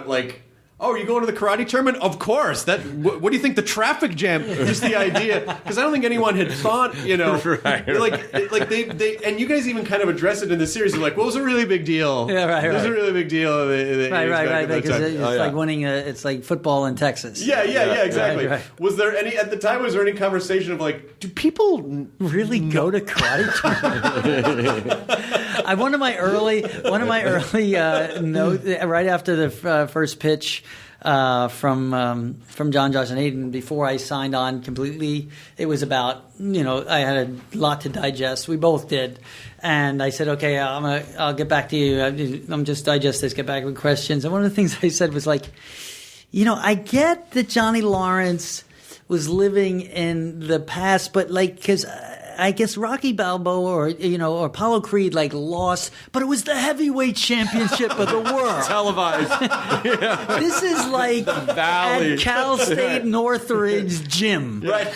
Speaker 1: like, "Oh, are you going to the karate tournament?" Of course. What do you think? The traffic jam? Just the idea, because I don't think anyone had thought, like they and you guys even kind of address it in the series. You're like, "What was a really big deal?"
Speaker 4: Yeah, right.
Speaker 1: It was a really big deal.
Speaker 4: Right. Because it's like winning. It's like football in Texas.
Speaker 1: Yeah, exactly.
Speaker 4: Right.
Speaker 1: Was there any at the time? Was there any conversation of like, do people
Speaker 4: really go to karate tournaments? One of my early notes right after the first pitch from John, Josh, and Hayden, before I signed on completely, it was about, I had a lot to digest. We both did. And I said, okay, I'll get back to you. I'm just digest this, get back with questions. And one of the things I said was like, I get that Johnny Lawrence was living in the past, but like, because I guess Rocky Balboa or Apollo Creed lost, but it was the heavyweight championship of the world.
Speaker 5: Televised.
Speaker 4: This is like
Speaker 5: Valley.
Speaker 4: at Cal State Northridge's gym.
Speaker 1: right?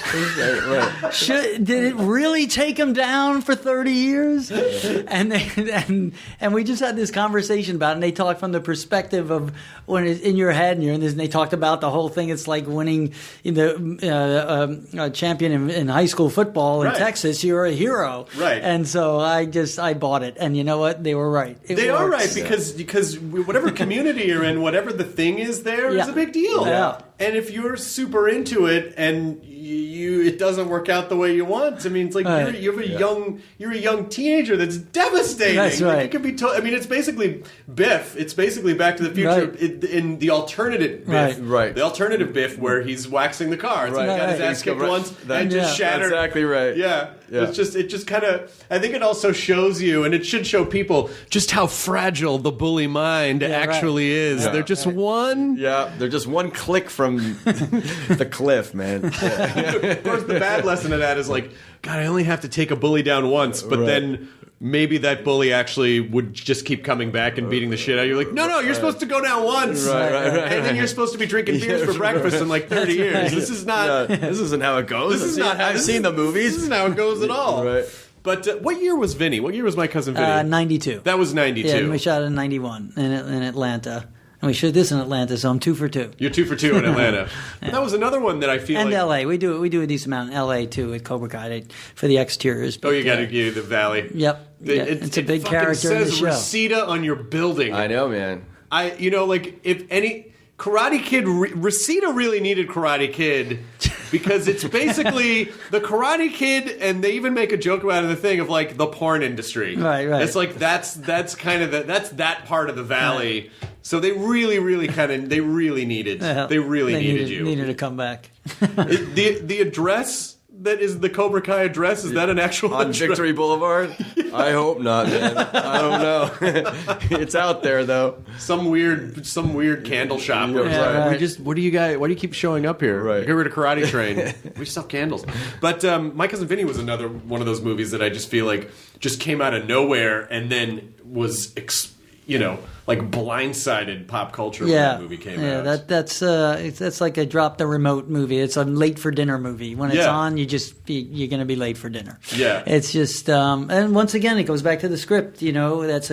Speaker 4: Did it really take him down for 30 years? And we just had this conversation about it, and they talked from the perspective of when it's in your head, and they talked about the whole thing. It's like winning the champion in high school football in Texas. You're a hero,
Speaker 1: right?
Speaker 4: And so I bought it, and you know what? They were right.
Speaker 1: They are right because whatever community you're in, whatever the thing is, is a big deal.
Speaker 4: Yeah.
Speaker 1: And if you're super into it and it doesn't work out the way you want, I mean, it's like you're a young teenager that's devastating.
Speaker 4: That's right.
Speaker 1: It could be. It's basically Biff. It's basically Back to the Future in the alternative Biff.
Speaker 5: Right.
Speaker 1: The alternative Biff where he's waxing the car. It's like he got his ass kicked once and just shattered.
Speaker 5: That's exactly right.
Speaker 1: Yeah. It just kind of. I think it also shows you, and it should show people just how fragile the bully mind actually is.
Speaker 5: Yeah.
Speaker 1: They're just one.
Speaker 5: Yeah, they're just one click from the cliff, man.
Speaker 1: Of course, the bad lesson of that is like, God, I only have to take a bully down once, but then maybe that bully actually would just keep coming back and beating the shit out of you. You're like, no, you're supposed to go down once, and then you're supposed to be drinking beers for breakfast in like 30 years. This is not.
Speaker 5: This isn't how it goes.
Speaker 1: This is not.
Speaker 5: I've seen the movies.
Speaker 1: This isn't how it goes at all.
Speaker 5: Right.
Speaker 1: But what year was Vinny? What year was My Cousin Vinny?
Speaker 4: 92.
Speaker 1: That was 92.
Speaker 4: Yeah, and we shot in 91 in Atlanta. And we shot this in Atlanta, so I'm 2 for 2.
Speaker 1: You're 2 for 2 in Atlanta. That was another one that I feel
Speaker 4: and
Speaker 1: like...
Speaker 4: LA. We do a decent amount in LA too at Cobra Kai for the exteriors.
Speaker 1: But, you got to give the Valley.
Speaker 4: Yep. It's a big character in the show.
Speaker 1: It says Reseda on your building.
Speaker 5: I know, man.
Speaker 1: If any... Karate Kid, Reseda really needed Karate Kid because it's basically the Karate Kid, and they even make a joke about it in the thing of like the porn industry.
Speaker 4: Right.
Speaker 1: It's like that's kind of that's that part of the Valley. Right. So they really needed you.
Speaker 4: Needed to come back.
Speaker 1: The address that is the Cobra Kai address, is that an actual
Speaker 5: on
Speaker 1: address?
Speaker 5: Victory Boulevard? I hope not, man. I don't know. It's out there though.
Speaker 1: Some weird candle shop.
Speaker 4: Yeah, right.
Speaker 1: Why do you keep showing up here?
Speaker 5: Right.
Speaker 1: Get rid of Karate Train. We sell candles. But My Cousin Vinny was another one of those movies that I just feel like just came out of nowhere and then was like blindsided pop culture when that movie came out.
Speaker 4: Yeah, that's like a drop the remote movie. It's a late for dinner movie. When it's on, you're going to be late for dinner.
Speaker 1: Yeah,
Speaker 4: it's just and once again it goes back to the script. That's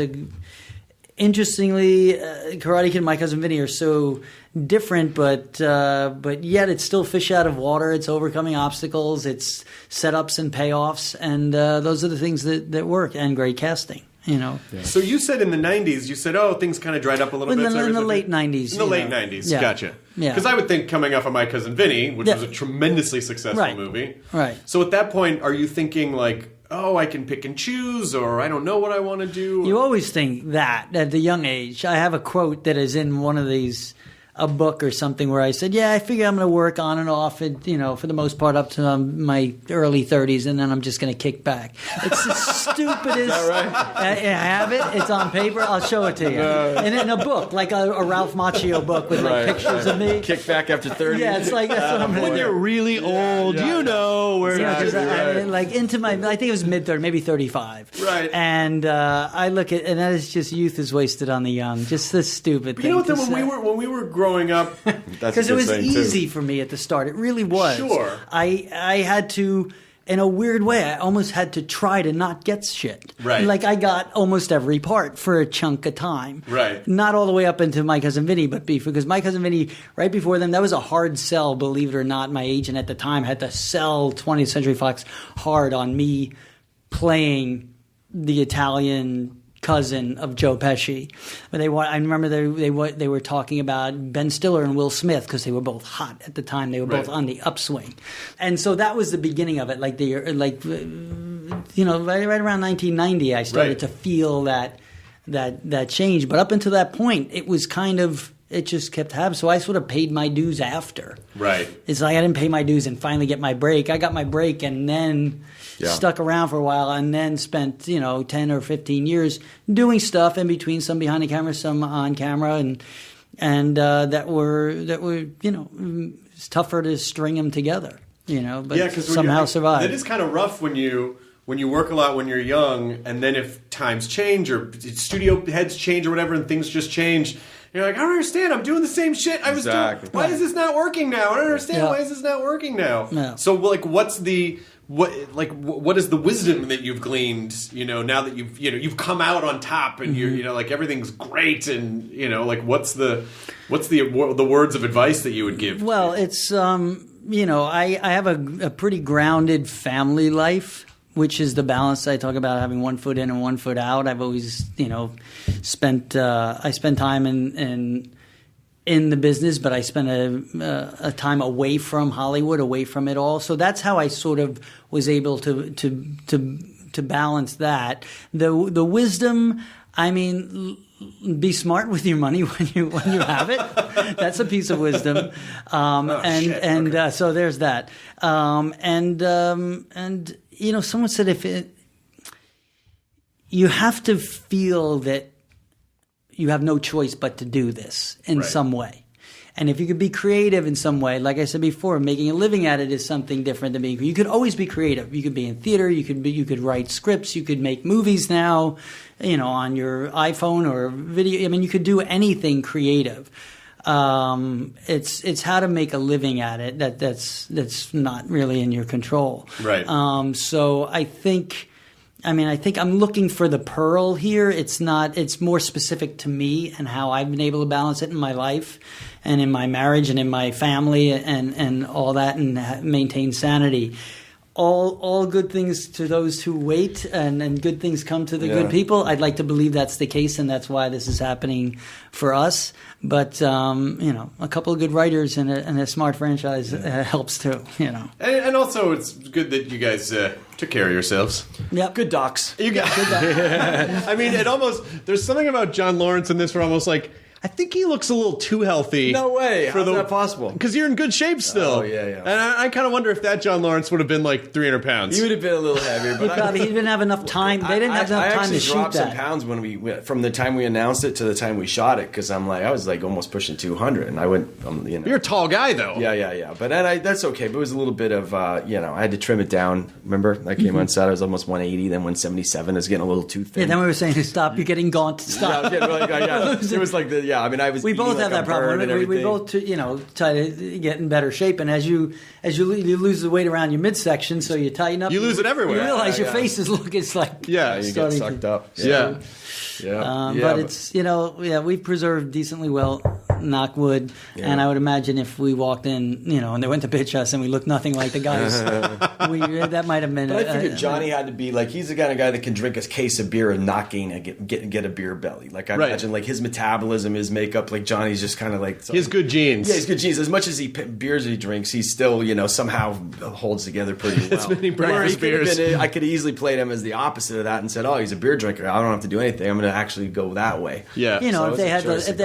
Speaker 4: interestingly Karate Kid and My Cousin Vinny are so different, but yet it's still fish out of water. It's overcoming obstacles. It's setups and payoffs, and those are the things that work, and great casting.
Speaker 1: So you said in the 90s, things kind of dried up a little bit.
Speaker 4: In the late 90s.
Speaker 1: In the late 90s,
Speaker 4: yeah.
Speaker 1: Gotcha.
Speaker 4: Yeah.
Speaker 1: Because I would think coming off of My Cousin Vinny, which was a tremendously successful movie.
Speaker 4: Right.
Speaker 1: So at that point, are you thinking like, oh, I can pick and choose, or I don't know what I want to do.
Speaker 4: You always think that at the young age. I have a quote that is in one of these, a book or something, where I said, I figure I'm going to work on and off, for the most part up to my early 30s, and then I'm just going to kick back. It's the stupidest. Is that right? I have it. It's on paper. I'll show it to you. And in a book, like a Ralph Macchio book with pictures of me.
Speaker 5: Kick back after 30.
Speaker 4: Yeah, it's like that's what I'm
Speaker 1: when you're really old, you know where
Speaker 4: into my, I think it was mid-30, maybe 35.
Speaker 1: Right.
Speaker 4: And I look at, and that is just youth is wasted on the young. Just this stupid thing.
Speaker 1: You know what? When we were growing up,
Speaker 4: because it was easy for me at the start. It really was.
Speaker 1: Sure.
Speaker 4: I had to, in a weird way, I almost had to try to not get shit.
Speaker 1: Right.
Speaker 4: Like I got almost every part for a chunk of time.
Speaker 1: Right.
Speaker 4: Not all the way up into My Cousin Vinny, but because My Cousin Vinny, right before them, that was a hard sell, believe it or not. My agent at the time had to sell 20th Century Fox hard on me playing the Italian cousin of Joe Pesci. But I remember they were talking about Ben Stiller and Will Smith because they were both hot at the time. They were both on the upswing, and so that was the beginning of it. Right around 1990, I started to feel that change. But up until that point, it was kind of. It just kept happening. So I sort of paid my dues after.
Speaker 1: Right.
Speaker 4: It's like I didn't pay my dues and finally get my break. I got my break and then stuck around for a while and then spent, 10 or 15 years doing stuff in between, some behind the camera, some on camera, and that were it's tougher to string them together, but somehow survive.
Speaker 1: It is kind of rough when you work a lot when you're young, and then if times change or studio heads change or whatever and things just change, you're like, I don't understand. I'm doing the same shit I was doing. Why is this not working now? I don't understand. Why is this not working now?
Speaker 4: Yeah.
Speaker 1: So, what is the wisdom that you've gleaned? Now that you've come out on top and you're everything's great, and what's the words of advice that you would give?
Speaker 4: Well, it's I have a pretty grounded family life, which is the balance I talk about, having one foot in and one foot out. I've always, spent time in the business, but I spent a time away from Hollywood, away from it all. So that's how I sort of was able to balance that. The wisdom, I mean, be smart with your money when you have it. That's a piece of wisdom. So there's that. Someone said you have to feel that you have no choice but to do this in some way. And if you could be creative in some way, like I said before, making a living at it is something different than being. You could always be creative. You could be in theater. You could write scripts. You could make movies now, on your iPhone or video. I mean, you could do anything creative. It's how to make a living at it that's not really in your control.
Speaker 1: Right.
Speaker 4: So I think I'm looking for the pearl here. It's more specific to me and how I've been able to balance it in my life and in my marriage and in my family and all that, and maintain sanity. All good things to those who wait, and good things come to the good people. I'd like to believe that's the case, and that's why this is happening for us. But a couple of good writers and a smart franchise helps too.
Speaker 1: And also it's good that you guys took care of yourselves.
Speaker 4: Yep.
Speaker 5: Good docs.
Speaker 1: You got. I mean, there's something about John Lawrence in this where almost like, I think he looks a little too healthy.
Speaker 5: No way. How's that possible?
Speaker 1: Because you're in good shape still.
Speaker 5: Oh, yeah.
Speaker 1: And I kind of wonder if that John Lawrence would have been like 300 pounds.
Speaker 5: He would have been a little heavier. But
Speaker 4: he didn't have enough time. They didn't have enough time to shoot that.
Speaker 5: I actually dropped some pounds from the time we announced it to the time we shot it, because I was like almost pushing 200, and I went.
Speaker 1: You're a tall guy though.
Speaker 5: Yeah. But that's okay. But it was a little bit of I had to trim it down. Remember, I came on set. I was almost 180, then 177. I was getting a little too thin.
Speaker 4: Yeah. Then we were saying, stop. You're getting gaunt. Stop.
Speaker 5: It was like I was.
Speaker 4: We both have that problem. We both, try to get in better shape, and as you lose the weight around your midsection, so you tighten up.
Speaker 1: You lose it everywhere.
Speaker 4: You realize your face is it's like
Speaker 5: you get sucked up.
Speaker 1: Yeah.
Speaker 4: But it's we've preserved decently well knock wood.
Speaker 5: Yeah.
Speaker 4: And I would imagine if we walked in, and they went to pitch us and we looked nothing like the guys, that might have been.
Speaker 5: But I figured Johnny had to be like, he's the kind of guy that can drink a case of beer and not get a beer belly. Like I imagine like his metabolism, his makeup, like Johnny's just kind of like
Speaker 1: He has good genes.
Speaker 5: Yeah, he's good genes. As much as beers he drinks, he still somehow holds together pretty well.
Speaker 1: It's many breakfast beers.
Speaker 5: I could easily played him as the opposite of that and said, "Oh, he's a beer drinker. I don't have to do anything. I'm going to actually go that way."
Speaker 1: Yeah.
Speaker 5: So
Speaker 4: if they had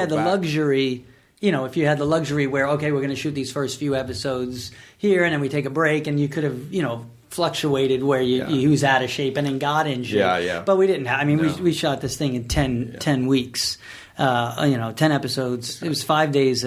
Speaker 4: the
Speaker 5: back.
Speaker 4: luxury, if you had the luxury where, okay, we're going to shoot these first few episodes here and then we take a break, and you could have, fluctuated where he was out of shape and then got in shape.
Speaker 5: Yeah.
Speaker 4: But we didn't have, we shot this thing in 10 weeks, 10 episodes. It was 5 days,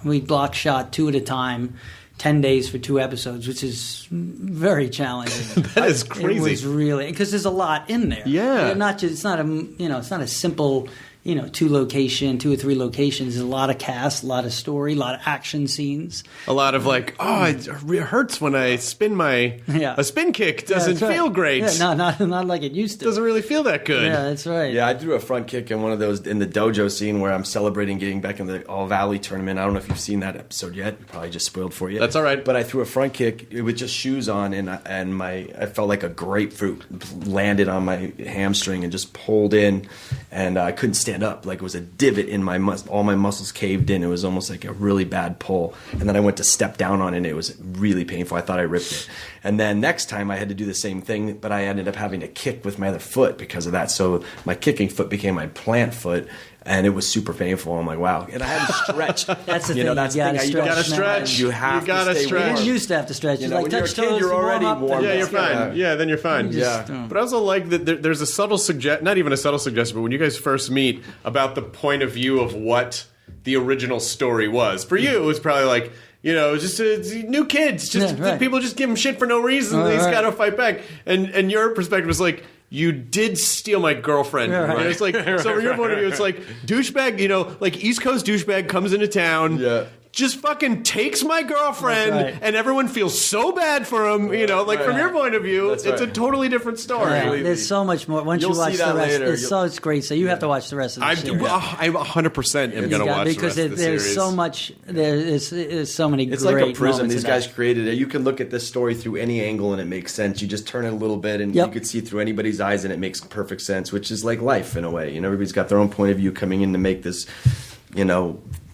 Speaker 4: we block shot 2 at a time. 10 days for 2 episodes, which is very challenging.
Speaker 1: That is crazy.
Speaker 4: It was really, because there's a lot in there.
Speaker 1: Yeah.
Speaker 4: It's not a simple, 2 or 3 locations. There's a lot of cast, a lot of story, a lot of action scenes.
Speaker 1: A lot of like, it hurts when I spin a spin kick doesn't feel great.
Speaker 4: Yeah, not like it used to.
Speaker 1: Doesn't really feel that good.
Speaker 4: Yeah, that's right.
Speaker 5: Yeah, I threw a front kick in one of those in the dojo scene where I'm celebrating getting back in the All Valley tournament. I don't know if you've seen that episode yet. Probably just spoiled for you.
Speaker 1: That's all right.
Speaker 5: But I threw a front kick with just shoes on, and I felt like a grapefruit landed on my hamstring and just pulled in, and I couldn't stand up. Like it was a divot in my all my muscles caved in. It was almost like a really bad pull. And then I went to step down on it, and it was really painful. I thought I ripped it. And then next time I had to do the same thing, but I ended up having to kick with my other foot because of that. So my kicking foot became my plant foot, and it was super painful. I'm like, wow. And I had to stretch.
Speaker 4: That's the thing.
Speaker 5: That's the thing.
Speaker 1: You gotta stretch.
Speaker 5: You have
Speaker 1: gotta
Speaker 5: to stay
Speaker 1: stretch.
Speaker 5: warm.
Speaker 4: You used to have to stretch. It's
Speaker 5: when
Speaker 4: like
Speaker 5: you're a
Speaker 4: touch
Speaker 5: kid,
Speaker 4: toes,
Speaker 5: you're already
Speaker 4: warm up,
Speaker 5: warm.
Speaker 1: Yeah, you're fine. Yeah, then you're fine. But I also like that there's a subtle not even a subtle suggestion, but when you guys first meet, about the point of view of what the original story was. For you, it was probably like, just new kids. People just give him shit for no reason. He's got to fight back. And your perspective was like, you did steal my girlfriend.
Speaker 4: Yeah, right.
Speaker 1: And it's like, so from your point of view, it's like douchebag, like East Coast douchebag comes into town.
Speaker 5: Yeah.
Speaker 1: Just fucking takes my girlfriend,
Speaker 4: That's right.
Speaker 1: and everyone feels so bad for him. From your point of view,
Speaker 5: That's
Speaker 1: it's a
Speaker 5: right.
Speaker 1: totally different story.
Speaker 4: Yeah, there's so much more. Once
Speaker 5: You'll
Speaker 4: you watch
Speaker 5: see that
Speaker 4: the rest,
Speaker 5: later.
Speaker 4: it's great. So you have to watch the rest of the series.
Speaker 1: I 100% am going to watch
Speaker 4: because
Speaker 1: the rest of the
Speaker 4: there's
Speaker 1: series.
Speaker 4: so much. There's so many.
Speaker 5: It's
Speaker 4: great
Speaker 5: like a prism.
Speaker 4: moments
Speaker 5: These
Speaker 4: in
Speaker 5: guys
Speaker 4: that.
Speaker 5: created it. You can look at this story through any angle and it makes sense. You just turn it a little bit and
Speaker 4: Yep.
Speaker 5: you could see through anybody's eyes and it makes perfect sense, which is like life in a way. Everybody's got their own point of view coming in to make this,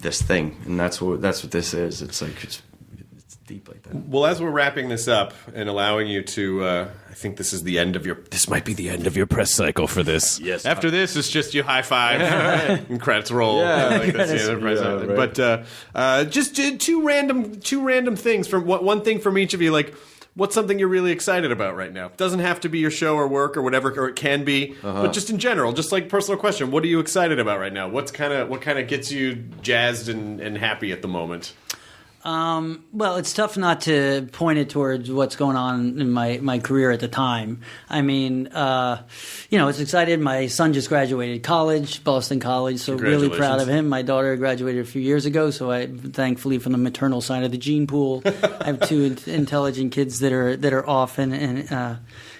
Speaker 5: this thing. And that's what this is. It's like it's deep like that.
Speaker 1: Well, as we're wrapping this up and allowing you to, I think this might be the end of your press cycle for this.
Speaker 5: Yes.
Speaker 1: After this, it's just you high five and credits roll.
Speaker 5: Yeah.
Speaker 1: Like that's the end of the press cycle.
Speaker 5: right.
Speaker 1: But just two random things from one thing from each of you. Like, what's something you're really excited about right now? It doesn't have to be your show or work or whatever, or it can be, but just in general, just like personal question. What are you excited about right now? What kind of gets you jazzed and happy at the moment?
Speaker 4: Well, it's tough not to point it towards what's going on in my career at the time. I mean, it's excited. My son just graduated college, Boston College, so really proud of him. My daughter graduated a few years ago, so I thankfully from the maternal side of the gene pool, I have 2 intelligent kids that are off in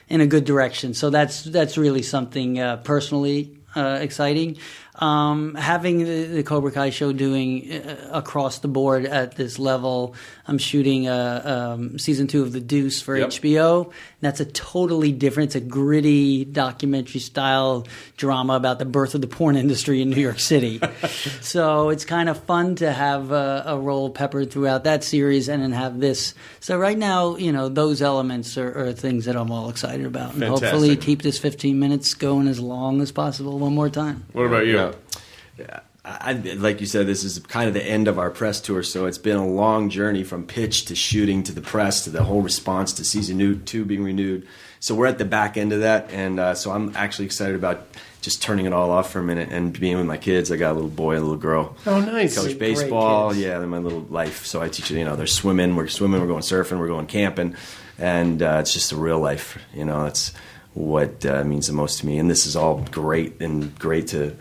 Speaker 4: a good direction. So that's really something personally exciting. Having the Cobra Kai show doing across the board at this level. I'm shooting season 2 of The Deuce for HBO. And that's a totally different, it's a gritty documentary style drama about the birth of the porn industry in New York City. So it's kind of fun to have a role peppered throughout that series and then have this. So right now, those elements are things that I'm all excited about. And
Speaker 1: Fantastic.
Speaker 4: hopefully keep this 15 minutes going as long as possible one more time.
Speaker 1: What about you?
Speaker 5: Yeah. Like you said, this is kind of the end of our press tour, so it's been a long journey from pitch to shooting to the press to the whole response to season 2 being renewed. So we're at the back end of that, and so I'm actually excited about just turning it all off for a minute and being with my kids. I got a little boy and a little girl.
Speaker 1: Oh, nice.
Speaker 5: Coach
Speaker 4: Great
Speaker 5: baseball.
Speaker 4: kids.
Speaker 5: Yeah, they're my little life. So I teach them, they're swimming, we're going surfing, we're going camping, and it's just a real life. It's what means the most to me. And this is all great to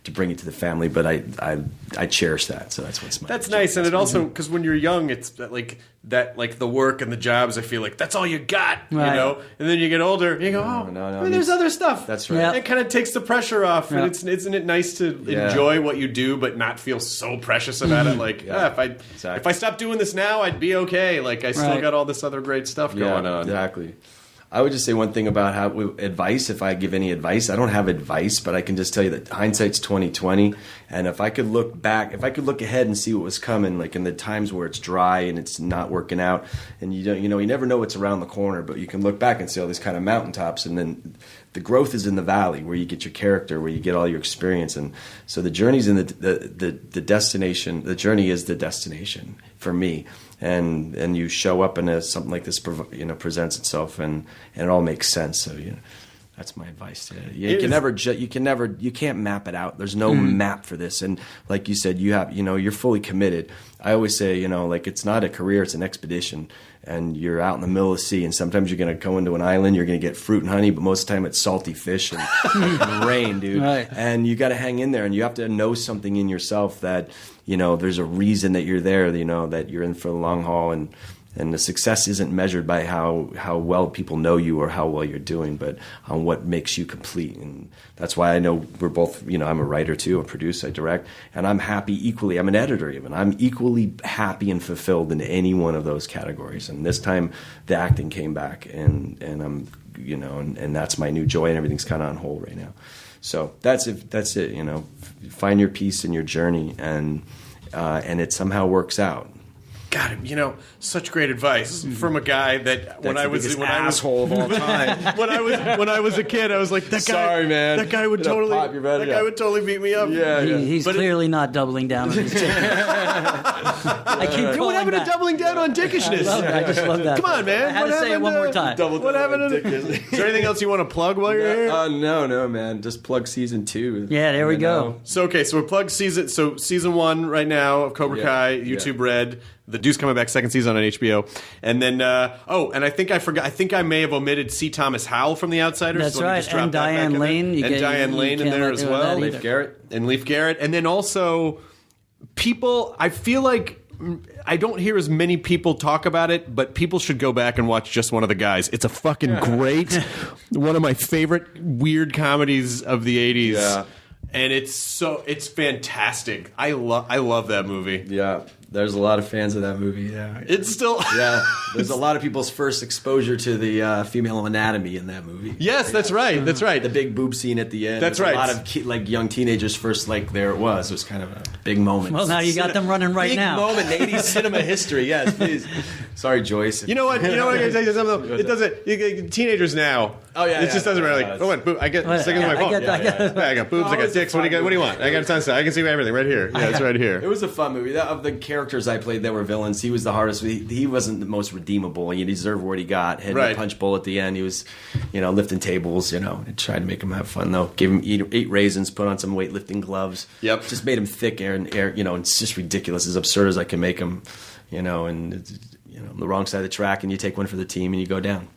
Speaker 5: to bring it to the family, but I cherish that. So that's what's my.
Speaker 1: That's nice, and it also because when you're young, it's like the work and the jobs. I feel like that's all you got,
Speaker 4: Right.
Speaker 1: you know. And then you get older, you go,
Speaker 5: No,
Speaker 1: I mean, there's other stuff.
Speaker 5: That's right.
Speaker 4: Yeah.
Speaker 1: It kind of takes the pressure off,
Speaker 4: Yeah.
Speaker 1: and isn't it nice to
Speaker 5: Yeah.
Speaker 1: enjoy what you do, but not feel so precious about it? Like,
Speaker 5: Yeah.
Speaker 1: if I stopped doing this now, I'd be okay. Like, I still
Speaker 4: Right.
Speaker 1: got all this other great stuff going on.
Speaker 5: Exactly. I would just say one thing about advice. If I give any advice, I don't have advice, but I can just tell you that hindsight's 20/20. And if I could look back, if I could look ahead and see what was coming, like in the times where it's dry and it's not working out, and you never know what's around the corner, but you can look back and see all these kind of mountaintops, and then the growth is in the valley where you get your character, where you get all your experience, and so the journey's in the destination. The journey is the destination for me. And you show up and something like this presents itself and it all makes sense. So that's my advice to you. You can't map it out. There's no map for this. And like you said, you're fully committed. I always say, like it's not a career, it's an expedition. And you're out in the middle of the sea, and sometimes you're going to go into an island, you're going to get fruit and honey, but most of the time it's salty fish and rain, dude.
Speaker 4: Right.
Speaker 5: And you got to hang in there, and you have to know something in yourself that, there's a reason that you're there, that you're in for the long haul, and the success isn't measured by how well people know you or how well you're doing, but on what makes you complete. And that's why I know we're both, I'm a writer too, a producer, I direct, and I'm happy equally. I'm an editor even. I'm equally happy and fulfilled in any one of those categories. And this time the acting came back and I'm, and that's my new joy, and everything's kind of on hold right now. So that's it. Find your peace in your journey, and it somehow works out.
Speaker 1: God, such great advice from a guy that when I was
Speaker 5: asshole of all time.
Speaker 1: when I was a kid, I was like, that guy.
Speaker 5: Sorry, man.
Speaker 1: That guy would
Speaker 5: Gonna
Speaker 1: totally.
Speaker 5: pop your bed,
Speaker 1: That
Speaker 5: yeah.
Speaker 1: guy would totally beat me up.
Speaker 5: Yeah, yeah.
Speaker 4: He's
Speaker 1: But
Speaker 4: clearly not doubling down on his dick. I keep
Speaker 1: What
Speaker 4: calling
Speaker 1: happened to
Speaker 4: back.
Speaker 1: doubling down on dickishness?
Speaker 4: I just love that.
Speaker 1: Come on, man.
Speaker 4: I had
Speaker 1: What
Speaker 4: to say it
Speaker 1: happened
Speaker 4: one
Speaker 1: to-
Speaker 4: more time.
Speaker 1: What happened to Is there anything else you want to plug while you're here?
Speaker 5: No, man. Just plug season 2.
Speaker 4: Yeah, there we go.
Speaker 1: So we're plugged season 1 right now of Cobra
Speaker 5: Yeah,
Speaker 1: Kai,
Speaker 5: yeah.
Speaker 1: YouTube Red. The Deuce coming back, second season on HBO. And then, and I think I forgot. I think I may have omitted C. Thomas Howell from The Outsiders.
Speaker 4: That's
Speaker 1: so let me
Speaker 4: right,
Speaker 1: just drop
Speaker 4: and
Speaker 1: that back
Speaker 4: Diane
Speaker 1: in there.
Speaker 4: Lane.
Speaker 1: And Diane Lane in
Speaker 4: can't
Speaker 1: there
Speaker 4: let
Speaker 1: as
Speaker 4: go of
Speaker 1: well.
Speaker 4: that
Speaker 5: Leif
Speaker 4: either.
Speaker 5: Garrett.
Speaker 1: And Leif Garrett. And then also, people, I feel like I don't hear as many people talk about it, but people should go back and watch Just One of the Guys. It's a fucking great, one of my favorite weird comedies of the 80s.
Speaker 5: Yeah.
Speaker 1: And it's fantastic. I love that movie.
Speaker 5: Yeah, there's a lot of fans of that movie. Yeah,
Speaker 1: It's still
Speaker 5: there's a lot of people's first exposure to the female anatomy in that movie.
Speaker 1: Yes, that's right. That's right.
Speaker 5: The big boob scene at the end.
Speaker 1: That's
Speaker 5: There's
Speaker 1: right.
Speaker 5: A lot of young teenagers first, there it was. It was kind of a big moment.
Speaker 4: Well, now you got them running right
Speaker 5: big
Speaker 4: now.
Speaker 5: moment in 80s cinema history. Yes, please. Sorry, Joyce.
Speaker 1: You know what? I gotta tell you something. Though. It doesn't. Teenagers now.
Speaker 5: Oh, yeah,
Speaker 1: It just doesn't matter. Like, oh, what? Boob. I get sticking to my phone. I got boobs. I got dicks. What do you want? I got a ton of stuff. I can see everything right here. Yeah, it's right here.
Speaker 5: It was a fun movie. Of the characters I played that were villains, he was the hardest. He wasn't the most redeemable. He deserved what he got. Had
Speaker 1: Right.
Speaker 5: a punch bowl at the end. He was, lifting tables. And tried to make him have fun though. Gave him eat raisins. Put on some weightlifting gloves.
Speaker 1: Yep.
Speaker 5: Just made him thick. It's just ridiculous. As absurd as I can make him. And it's, the wrong side of the track, and you take one for the team, and you go down.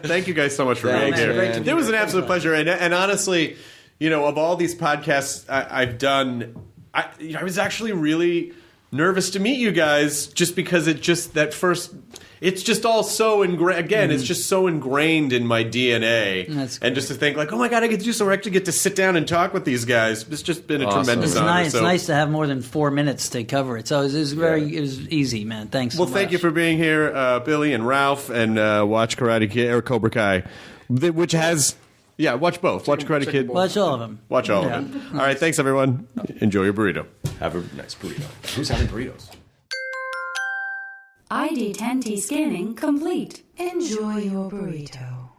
Speaker 1: Thank you guys so much for being
Speaker 5: Thanks,
Speaker 1: here.
Speaker 5: man.
Speaker 1: It was an absolute pleasure. And honestly, of all these podcasts I've done, I was actually really nervous to meet you guys just because it's just all so ingrained. Again, it's just so ingrained in my DNA.
Speaker 4: That's
Speaker 1: and just to think like, oh my God, I get to do something. I actually get to sit down and talk with these guys. It's just been a
Speaker 5: Awesome.
Speaker 1: tremendous
Speaker 4: It's
Speaker 1: honor.
Speaker 4: nice.
Speaker 1: So-
Speaker 4: It's nice to have more than 4 minutes to cover it. So it was easy, man. Thanks.
Speaker 1: Well,
Speaker 4: so
Speaker 1: thank
Speaker 4: much.
Speaker 1: you for being here, Billy and Ralph, and watch Karate Kid or Cobra Kai, which has, watch both. Watch Karate Kid.
Speaker 4: Watch all of them.
Speaker 1: Watch all of them. All right, thanks everyone. Enjoy your burrito.
Speaker 5: Have a nice burrito. Who's having burritos?
Speaker 3: ID10t scanning complete. Enjoy your burrito.